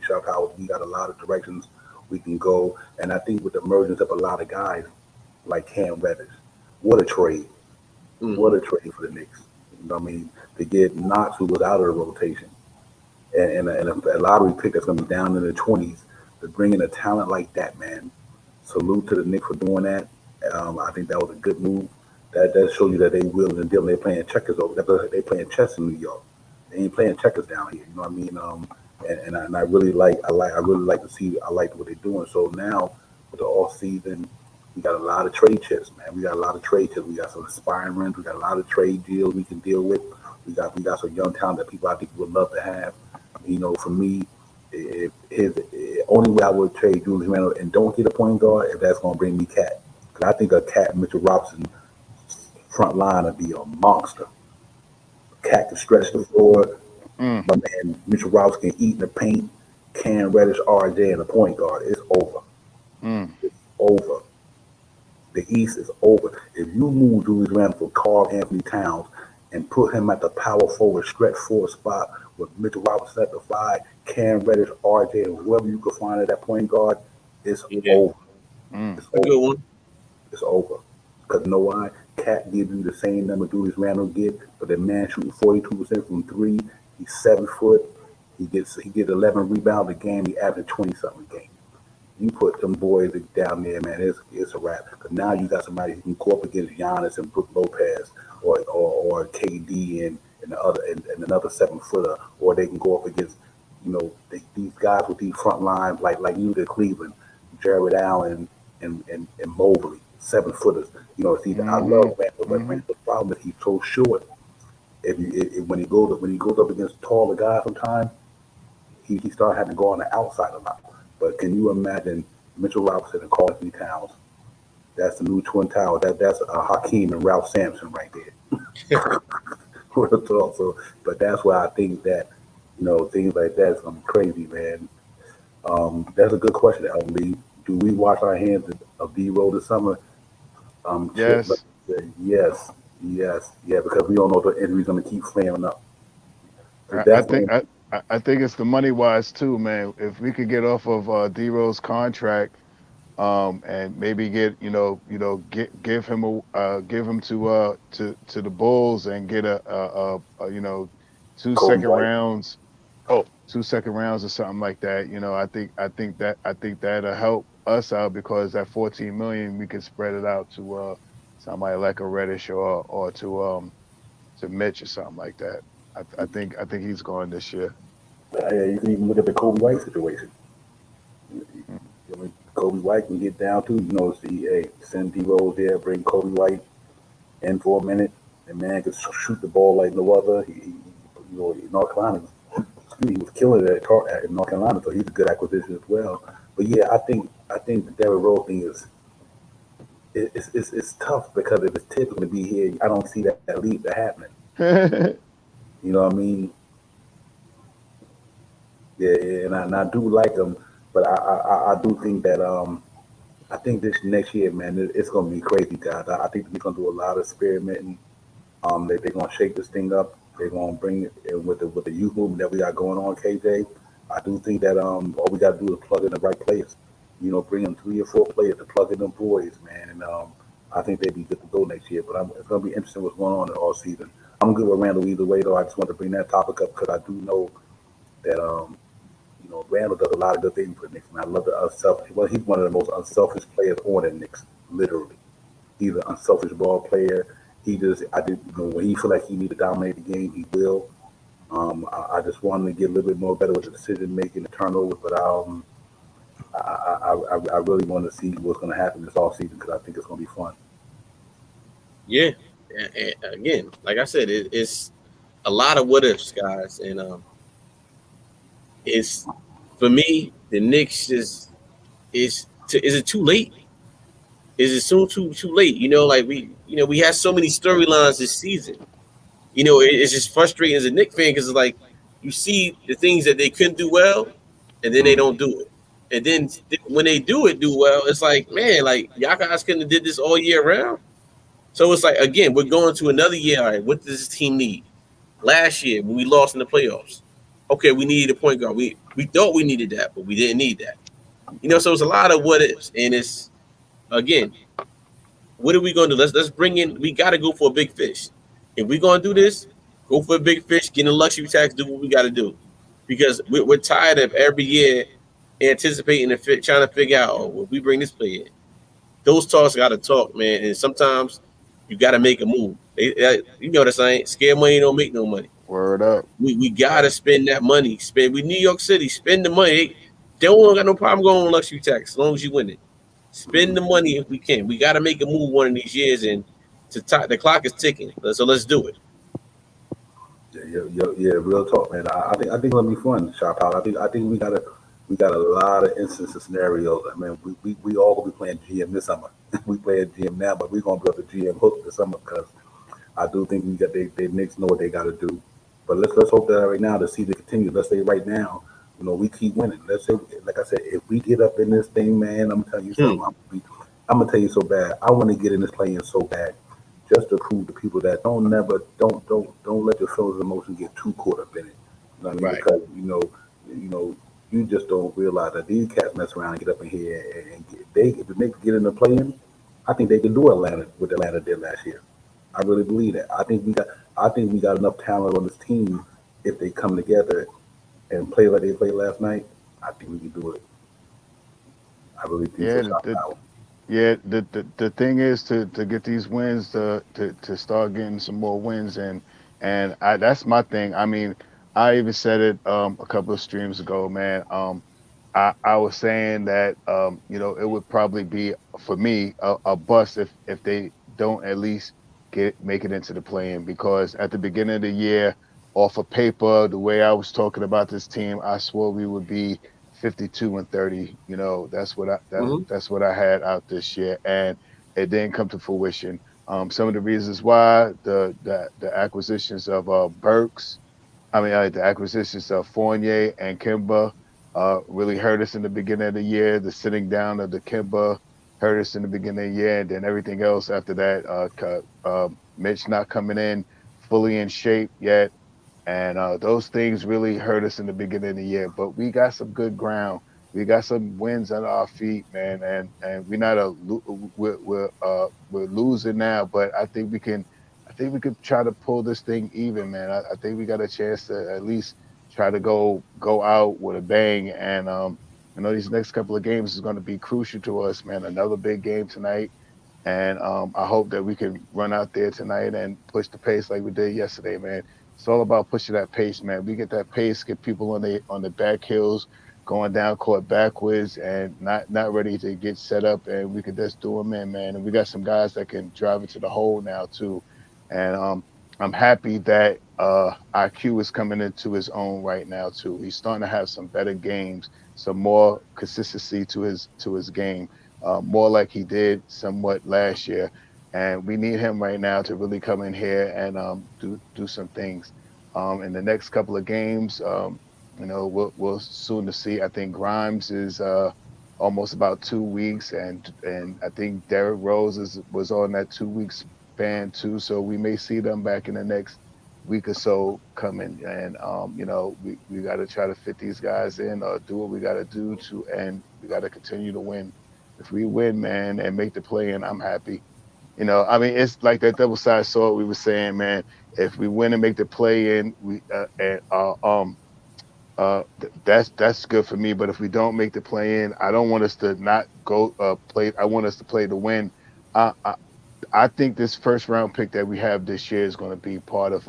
Sharp Howard, we got a lot of directions we can go. And I think with the emergence of a lot of guys like Cam Reddish, what a trade. What a trade for the Knicks. To get Knox, who was out of the rotation, and a lottery pick that's going to be down in the 20s, to bring in a talent like that, man. Salute to the Knicks for doing that. I think that was a good move. That shows you that they willing and dealing. They're playing checkers over there. They playing chess in New York. They ain't playing checkers down here. You know what I mean? And I really really like to see. I like what they're doing. So now with the off season, we got a lot of trade chips, man. We got a lot of trade chips. We got some aspiring rents. We got a lot of trade deals we can deal with. We got some young talent that people I think would love to have. For me, only way I would trade Julius Randle and don't get a point guard if that's going to bring me Cat. Because I think a Cat Mitchell Robinson front line would be a monster. Cat can stretch the floor. Mm. My man Mitchell Robinson can eat in the paint. Cam Reddish, RJ, and the point guard. It's over. Mm. It's over. The East is over. If you move Julius Randle for Karl Anthony Towns and put him at the power forward, stretch forward spot with Mitchell Robinson at the 5, Cam Reddish, RJ, and whoever you can find at that point guard, it's yeah, over. Mm. It's a good over. one. It's over. Because you know why? Cat gives you the same number Julius Randle get, but the man shooting 42% from three. He's 7 foot. He gets 11 rebounds a game. He averages 20 something a game. You put them boys down there, man. It's a wrap. Because now you got somebody who can go up against Giannis and Brook Lopez, or KD and the other and another 7 footer, or they can go up against these guys with these front lines like you did Cleveland, Jared Allen and Mobley, 7 footers. See, I Mm-hmm. love Randall, but Mm-hmm. Randall's problem is he's so short. When he goes up against taller guys, sometimes he started having to go on the outside a lot. But can you imagine Mitchell Robinson and Karl Anthony Towns? That's the new Twin Towers. That's Hakeem and Ralph Sampson right there. Real talk. So, but that's why I think that things like that is gonna be crazy, man. That's a good question, Lee. Do we wash our hands of D-Roll this summer? Chip, Yes. yes, yes, yeah, because we don't know if the injury's gonna keep flaring up. So I that's think going. I think it's the money wise too, man. If we could get off of D Rose contract, and maybe get give him to the Bulls and get a two Kobe second White. rounds, oh, 2 second rounds or something like that. I think that'll help us out because that 14 million we can spread it out to somebody like a Reddish or to Mitch or something like that. I think he's going this year. Yeah, you can even look at the Kobe White situation. Kobe White can get down to, see, hey, send D Rose there, bring Kobe White in for a minute, and man could shoot the ball like no other. In North Carolina, he was killing it at North Carolina, so he's a good acquisition as well. But yeah, I think the Derrick Rose thing is it's tough because if it's typically to be here, I don't see that leap that happening. You know what I mean? Yeah, yeah, and I do like him, but I do think that I think this next year, man, it's gonna be crazy, guys. I think we're gonna do a lot of experimenting. They're gonna shake this thing up. They're gonna bring it in with the youth movement that we got going on, KJ. I do think that all we gotta do is plug in the right players. Bring in 3 or 4 players to plug in them boys, man. And I think they'd be good to go next year. But it's gonna be interesting what's going on in all season. I'm good with Randall either way, though. I just want to bring that topic up because I do know that Randall does a lot of good things for the Knicks, and I love the unselfish. Well, he's one of the most unselfish players on the Knicks, literally. He's an unselfish ball player. I did, when he feel like he need to dominate the game, he will. I just want him to get a little bit more better with the decision making, the turnovers, but I really want to see what's going to happen this off season because I think it's going to be fun. Yeah. And again, like I said, it's a lot of what ifs, guys, and it's for me the Knicks is it too late? Is it soon too late? Like we had so many storylines this season. It's just frustrating as a Knicks fan because it's like you see the things that they couldn't do well, and then they Mm. don't do it. And then when they do well, it's like, man, like y'all guys couldn't have did this all year round. So it's like, again, we're going to another year. All right, what does this team need? Last year when we lost in the playoffs, okay, we needed a point guard. We thought we needed that, but we didn't need that. So it's a lot of what ifs, and it's again, what are we going to do? Let's bring in. We got to go for a big fish. If we're going to do this, go for a big fish, get a luxury tax, do what we got to do, because we're tired of every year anticipating and trying to figure out, oh, well, we bring this player in. Those talks got to talk, man, and sometimes you got to make a move. You know what I'm saying? Scare money don't make no money. Word up. We got to spend that money. We New York City, spend the money. They don't got no problem going on luxury tax as long as you win it. Spend the money if we can. We got to make a move one of these years, and the clock is ticking. So let's do it. Yeah, real talk, man. I think it'll be fun, Sharp Out. I think we got a lot of instances, scenarios. I mean, we all gonna be playing GM this summer. We playing GM now, but we're gonna be up the GM hook this summer because I do think we got they Knicks know what they got to do. But let's hope that right now the season continues. Let's say right now, we keep winning. Let's say, like I said, if we get up in this thing, man, I'm telling you something. I'm gonna tell you so bad. I want to get in this playing so bad, just to prove to people that don't let your feelings and emotions get too caught up in it. You know what I mean? Right. Because you just don't realize that these cats mess around and get up in here and if the Knicks get in the playing, I think they can do Atlanta what Atlanta did last year. I really believe that. I think we got enough talent on this team if they come together and play like they played last night. I think we can do it. I really think so. Yeah, Shout out. the thing is to get these wins to start getting some more wins and that's my thing. I mean, I even said it a couple of streams ago, man. I was saying that it would probably be for me a bust if they don't at least make it into the play-in because at the beginning of the year, off of paper, the way I was talking about this team, I swore we would be 52-30. That's what Mm-hmm. that's what I had out this year, and it didn't come to fruition. Some of the reasons why the acquisitions of Burks, the acquisitions of Fournier and Kimba really hurt us in the beginning of the year. The sitting down of the Kimba hurt us in the beginning of the year, and then everything else after that. Mitch not coming in fully in shape yet, and those things really hurt us in the beginning of the year. But we got some good ground. We got some wins under our feet, man, and we're not we're losing now, but I think we can. I think we could try to pull this thing even, man. I think we got a chance to at least try to go out with a bang. And these next couple of games is going to be crucial to us, man. Another big game tonight, and I hope that we can run out there tonight and push the pace like we did yesterday, man. It's all about pushing that pace, man. We get that pace, get people on the back hills, going down court backwards, and not ready to get set up, and we could just do them in, man. And we got some guys that can drive it to the hole now too, and I'm happy that IQ is coming into his own right now too. He's starting to have some better games, some more consistency to his game, more like he did somewhat last year. And we need him right now to really come in here and do some things. In the next couple of games, we'll soon to see. I think Grimes is almost about 2 weeks, and I think Derrick Rose was on that 2 weeks span too. So we may see them back in the next week or so coming. And we got to try to fit these guys in or do what we got to do and we got to continue to win. If we win, man, and make the play in, I'm happy. It's like that double sided sword we were saying, man. If we win and make the play in, that's good for me. But if we don't make the play in, I don't want us to not go play. I want us to play to win. I, I I think this first round pick that we have this year is going to be part of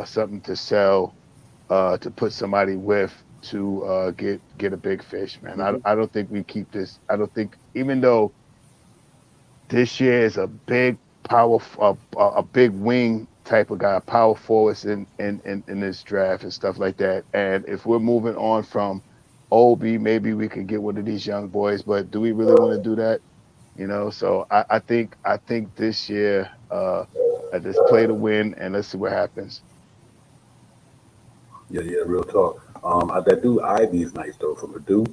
something to sell to put somebody with to get a big fish, man. Mhm. I don't think we keep this. I don't think even though this year is a big a big wing type of guy, power forwards in this draft and stuff like that. And if we're moving on from Obi, maybe we can get one of these young boys, but do we really want to do that? So I think this year, I just play to win and let's see what happens. Yeah, real talk. That dude Ivy's nice though from Purdue.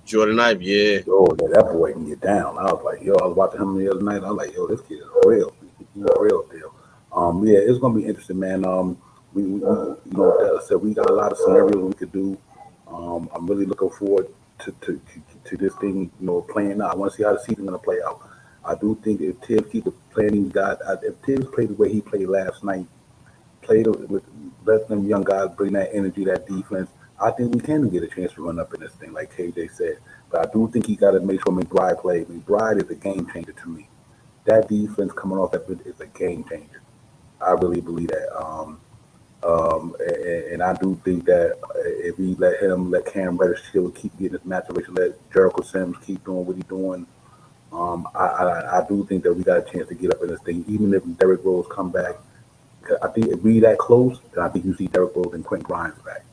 Jordan Ibe, yeah. Yo, that boy can get down. I was like, yo, I was watching him the other night. I was like, yo, this kid is real. He's a real deal. Yeah, it's gonna be interesting, man. Like I said, we got a lot of scenarios we could do. I'm really looking forward to this thing, playing out. I want to see how the season's gonna play out. I do think if Tibbs keeps playing these guys, if Tibbs played the way he played last night, played with let them young guys bring that energy, that defense. I think we can get a chance to run up in this thing, like KJ said. But I do think he got to make sure McBride plays. McBride is a game changer to me. That defense coming off that bench is a game changer. I really believe that. And I do think that if we let Cam Reddish chill, keep getting his maturation, let Jericho Sims keep doing what he's doing, I do think that we got a chance to get up in this thing, even if Derrick Rose come back. I think if we that close, then I think you see Derrick Rose and Quentin Grimes back.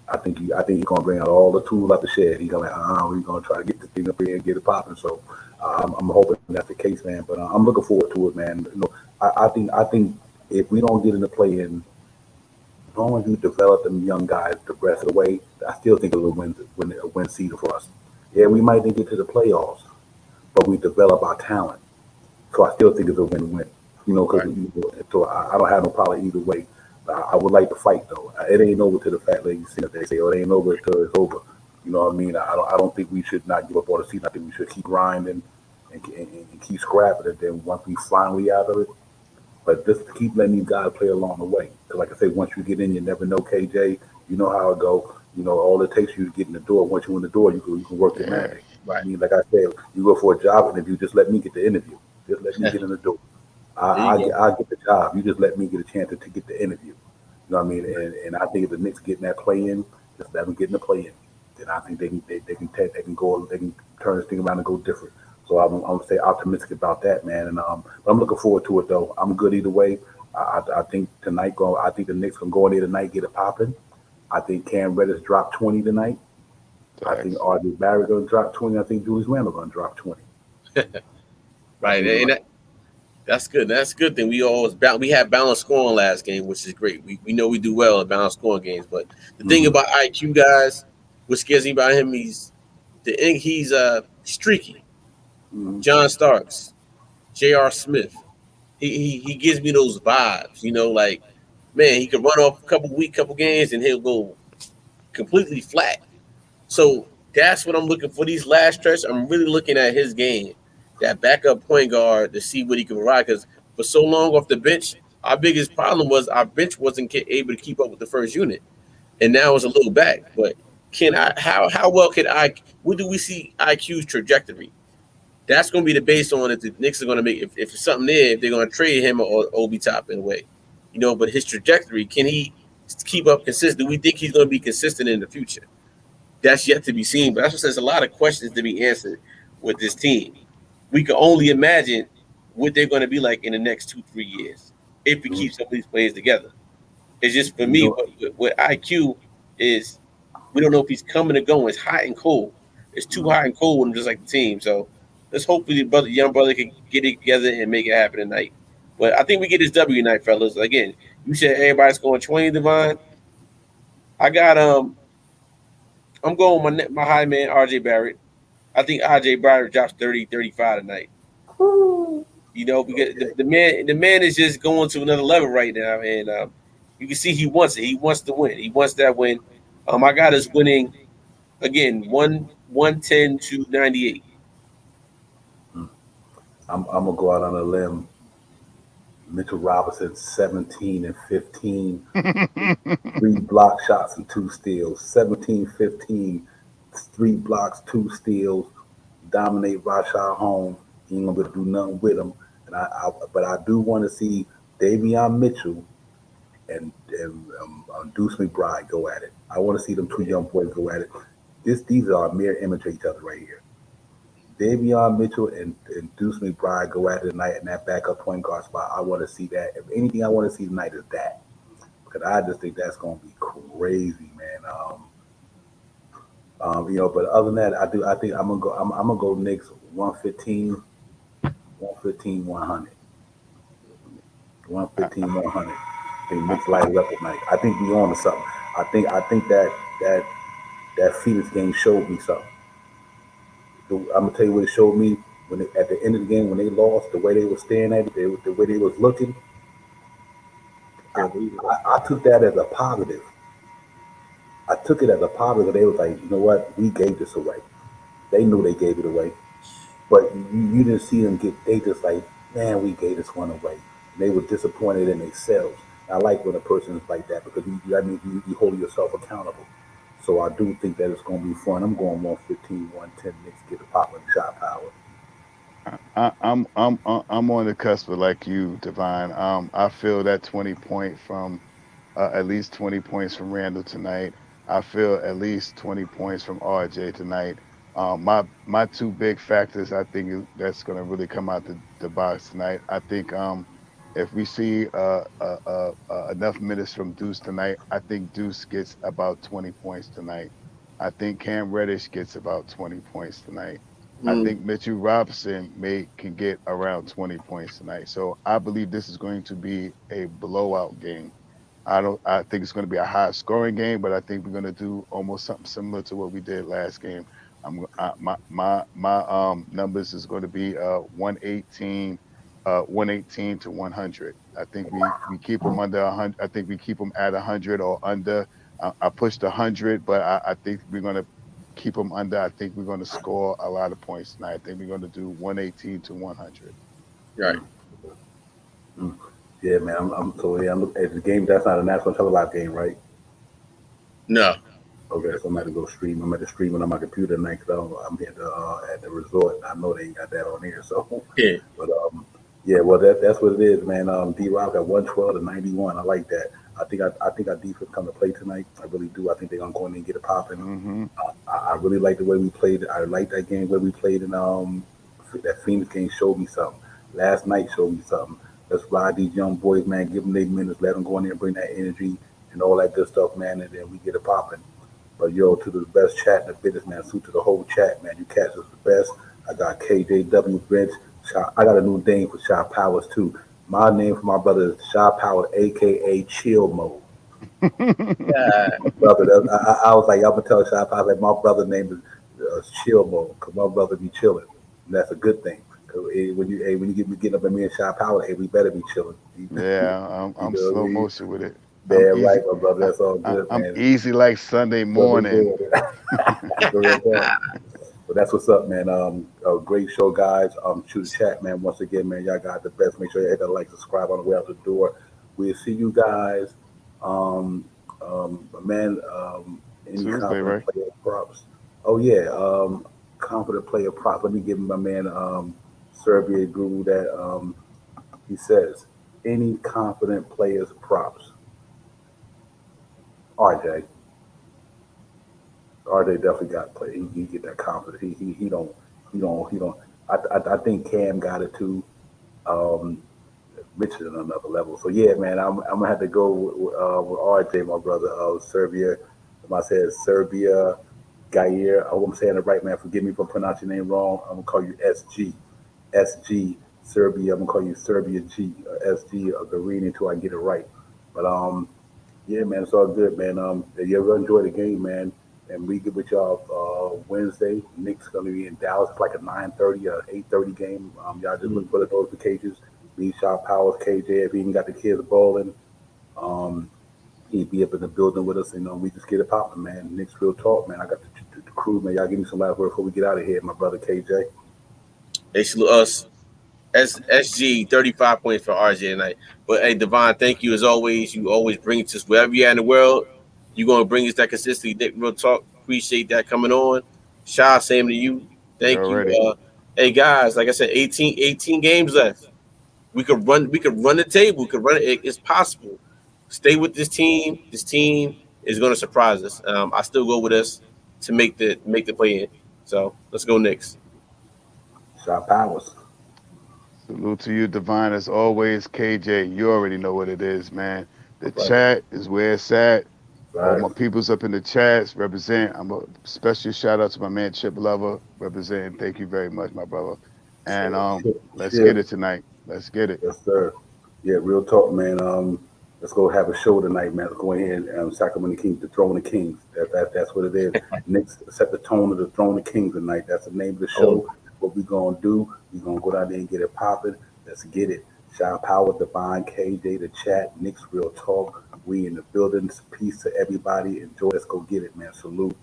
I think he's gonna bring out all the tools out the shed. He's gonna we're gonna try to get the thing up here and get it popping. So I'm hoping that's the case, man. But I'm looking forward to it, man. I think if we don't get in the play in, as long as you develop them young guys the rest of the way, I still think it'll win season for us. Yeah, we might not get to the playoffs, but we develop our talent. So I still think it's a win-win. Because Right. so I don't have no problem either way. I would like to fight though. It ain't over to the fat lady singer. They say, "Oh, it ain't over until it's over." You know what I mean? I don't think we should not give up on the season. I think we should keep grinding and keep scrapping. And then once we finally out of it, but just keep letting these guys play along the way. Because like I say, once you get in, you never know. KJ, you know how it go. All it takes you to get in the door. Once you're in the door, you can work the Yeah. magic. I Right. mean, like I said, you go for a job interview, just let me get the interview. Just let me get in the door. There I you get go. I get the job. You just let me get a chance to get the interview. You know what I mean? And I think if the Knicks getting that play in, just let them get in the play in. Then I think they can turn this thing around and go different. So I'm gonna say optimistic about that, man. And but I'm looking forward to it though. I'm good either way. I think tonight go. I think the Knicks gonna go in there tonight, get it popping. I think Cam Reddish dropped 20 tonight. I think Thanks. R.J. Barrett gonna drop 20. I think Julius Randle gonna drop 20. I Right. think And that's good. That's a good thing. We had balanced scoring last game, which is great. We know we do well in balanced scoring games. But the thing mm-hmm, about IQ guys, what scares me about him, he's streaky. mm-hmm, John Starks, J.R. Smith. He gives me those vibes. Like, man, he could run off a couple games and he'll go completely flat. So that's what I'm looking for. These last stretch, I'm really looking at his game, that backup point guard to see what he can provide. Because for so long off the bench, our biggest problem was our bench wasn't able to keep up with the first unit, and now it's a little back. But can I? How well can I? What do we see IQ's trajectory? That's going to be the base on if the Knicks are going to make if there's something there, if they're going to trade him or Obi Top in a way, But his trajectory, can he keep up consistent? Do we think he's going to be consistent in the future? That's yet to be seen. But that's what says a lot of questions to be answered with this team. We can only imagine what they're going to be like in the next 2-3 years if we mm-hmm. keep some of these players together. It's just for You me, know, what IQ is, we don't know if he's coming or going. It's hot and cold. It's too mm-hmm. hot and cold with him, just like the team. So let's hope the young brother can get it together and make it happen tonight. But I think we get this W tonight, fellas. Again, you said everybody's scoring 20, Divine. I got I'm going with my high man, RJ Barrett. I think RJ Barrett drops 30, 35 tonight. Because Okay. the man is just going to another level right now, and you can see he wants it. He wants to win. He wants that win. I got us winning again, 110-98. Mm. I'm gonna go out on a limb. Mitchell Robinson, 17 and 15, three block shots and two steals. 17, 15, three blocks, two steals. Dominate Rashad Holmes. He ain't gonna be able to do nothing with him. But I do want to see Davion Mitchell and Deuce McBride go at it. I want to see them two young boys go at it. These are a mere image of each other right here. Davion Mitchell and Deuce McBride go at it tonight in that backup point guard spot. I want to see that. If anything, I want to see tonight is that because I just think that's going to be crazy, man. But other than that, I think I'm gonna go Knicks 115, 115, 100, I, 115, 100. I think I, Knicks light it up tonight. I think we on to something. I think that that Phoenix game showed me something. I'm gonna tell you what it showed me at the end of the game when they lost, the way they were staring at it, the way they was looking. I took that as a positive. I took it as a positive. They was like, you know what, we gave this away. They knew they gave it away, but you didn't see them get. They just like, man, we gave this one away. And they were disappointed in themselves. I like when a person is like that because that means you hold yourself accountable. So I do think that it's going to be fun. I'm going 115, 110 Knicks get the pop and shot power. I'm on the cusp of like you, Divine. I feel that 20 point from at least 20 points from Randall tonight. I feel at least 20 points from RJ tonight. My two big factors I think that's going to really come out the box tonight. I think if we see enough minutes from Deuce tonight, I think Deuce gets about 20 points tonight. I think Cam Reddish gets about 20 points tonight. I Mm, think Mitchell Robinson can get around 20 points tonight. So I believe this is going to be a blowout game. I think it's going to be a high scoring game, but I think we're going to do almost something similar to what we did last game. My numbers is going to be 118 to 100. I think we keep them under 100. I think we keep them at 100 or under. I pushed 100, but I think we're going to keep them under. I think we're going to score a lot of points tonight. I think we're going to do 118 to 100. right. Mm, mm. Yeah, man. So yeah. I'm looking at the game. That's not a national televised game, right? No. Okay, so I'm at to go stream. I'm at the streaming on my computer tonight because I'm at the resort. I know they ain't got that on here. So, Yeah. but yeah, well that's what it is, man. D Rock at 112 to 91. I like that. I think our defense come to play tonight. I really do. I think they're gonna go in there and get it popping. Hmm. I really like the way we played. I like that game where we played in that Phoenix game showed me something. Last night showed me something. Let's ride these young boys, man. Give them their minutes. Let them go in there and bring that energy and all that good stuff, man. And then we get it popping. But yo, to the best chat in the business, man. Suit to the whole chat, man. You cats is the best. I got KJW Bench. I got a new name for Shy Powers too. My name for my brother is Shy Powers, aka Chill Mode. Yeah. My brother, I was like, I'm gonna tell Shy Powers like my brother's name is Chill Mode, cause my brother be chilling, and that's a good thing. Cause when you get me getting up at me and Shy Powers, hey, we better be chilling. Yeah, You I'm know what I slow mean? motion with it. I'm Damn right, easy. my brother. I, That's all good, I'm man. easy like Sunday Sunday morning. morning. Real talk. But that's what's up, man. Great show, guys. Shoot the chat, man. Once again, man, y'all got the best. Make sure you hit that like, subscribe on the way out the door. We'll see you guys. Um, man, any Tuesday, confident right? player props? Oh yeah, confident player props. Let me give my man Serbia Guru that he says any confident players props. RJ, RJ definitely got play. He get that confidence. He don't. I think Cam got it too. Um, Mitch is on another level. So yeah, man, I'm gonna have to go with RJ, my brother. Serbia. I said Serbia, Gair. I hope I'm saying it right, man. Forgive me for pronouncing your name wrong. I'm gonna call you SG, SG Serbia. I'm gonna call you Serbia G, SG Garini until I get it right. But yeah, man, it's all good, man. You ever enjoy the game, man? And we get with y'all Wednesday. Knicks gonna be in Dallas. It's like a 9:30 or 8:30 game. Y'all just look for the notifications. Me, Shot Powers, KJ, if he even got the kids bowling, um, he'd be up in the building with us. You know, we just get it popping, man. Knicks real talk, man. I got the crew, man. Y'all give me some last word before we get out of here, my brother KJ. They salute us. SG 35 points for RJ tonight. But hey, Devon, thank you as always. You always bring it to us wherever you're in the world. You're gonna bring us that consistency. Nick, real talk. Appreciate that coming on. Shy, same to you. You Thank you. already. Hey guys, like I said, 18 games left. We could run the table. We could run it. It's possible. Stay with this team. This team is gonna surprise us. I still go with us to make the play in. So let's go Knicks. Shot Powers. Salute to you, Divine, as always. KJ, you already know what it is, man. My The brother. chat is where it's at. All my peoples up in the chats represent. I'm a special shout out to my man Chip Lover representing. Thank you very much, my brother. And let's get it tonight. Let's get it. Yes, sir. Yeah, real talk, man. Let's go have a show tonight, man. Let's go ahead and Sacramento Kings, the Throne of Kings. That's what it is. Knicks set the tone of the Throne of Kings tonight. That's the name of the show. What we gonna do? We gonna go down there and get it popping. Let's get it. Shout Power, Divine, KJ, the chat, Knicks, real talk. We in the building. Peace to everybody. Enjoy. Let's go get it, man. Salute.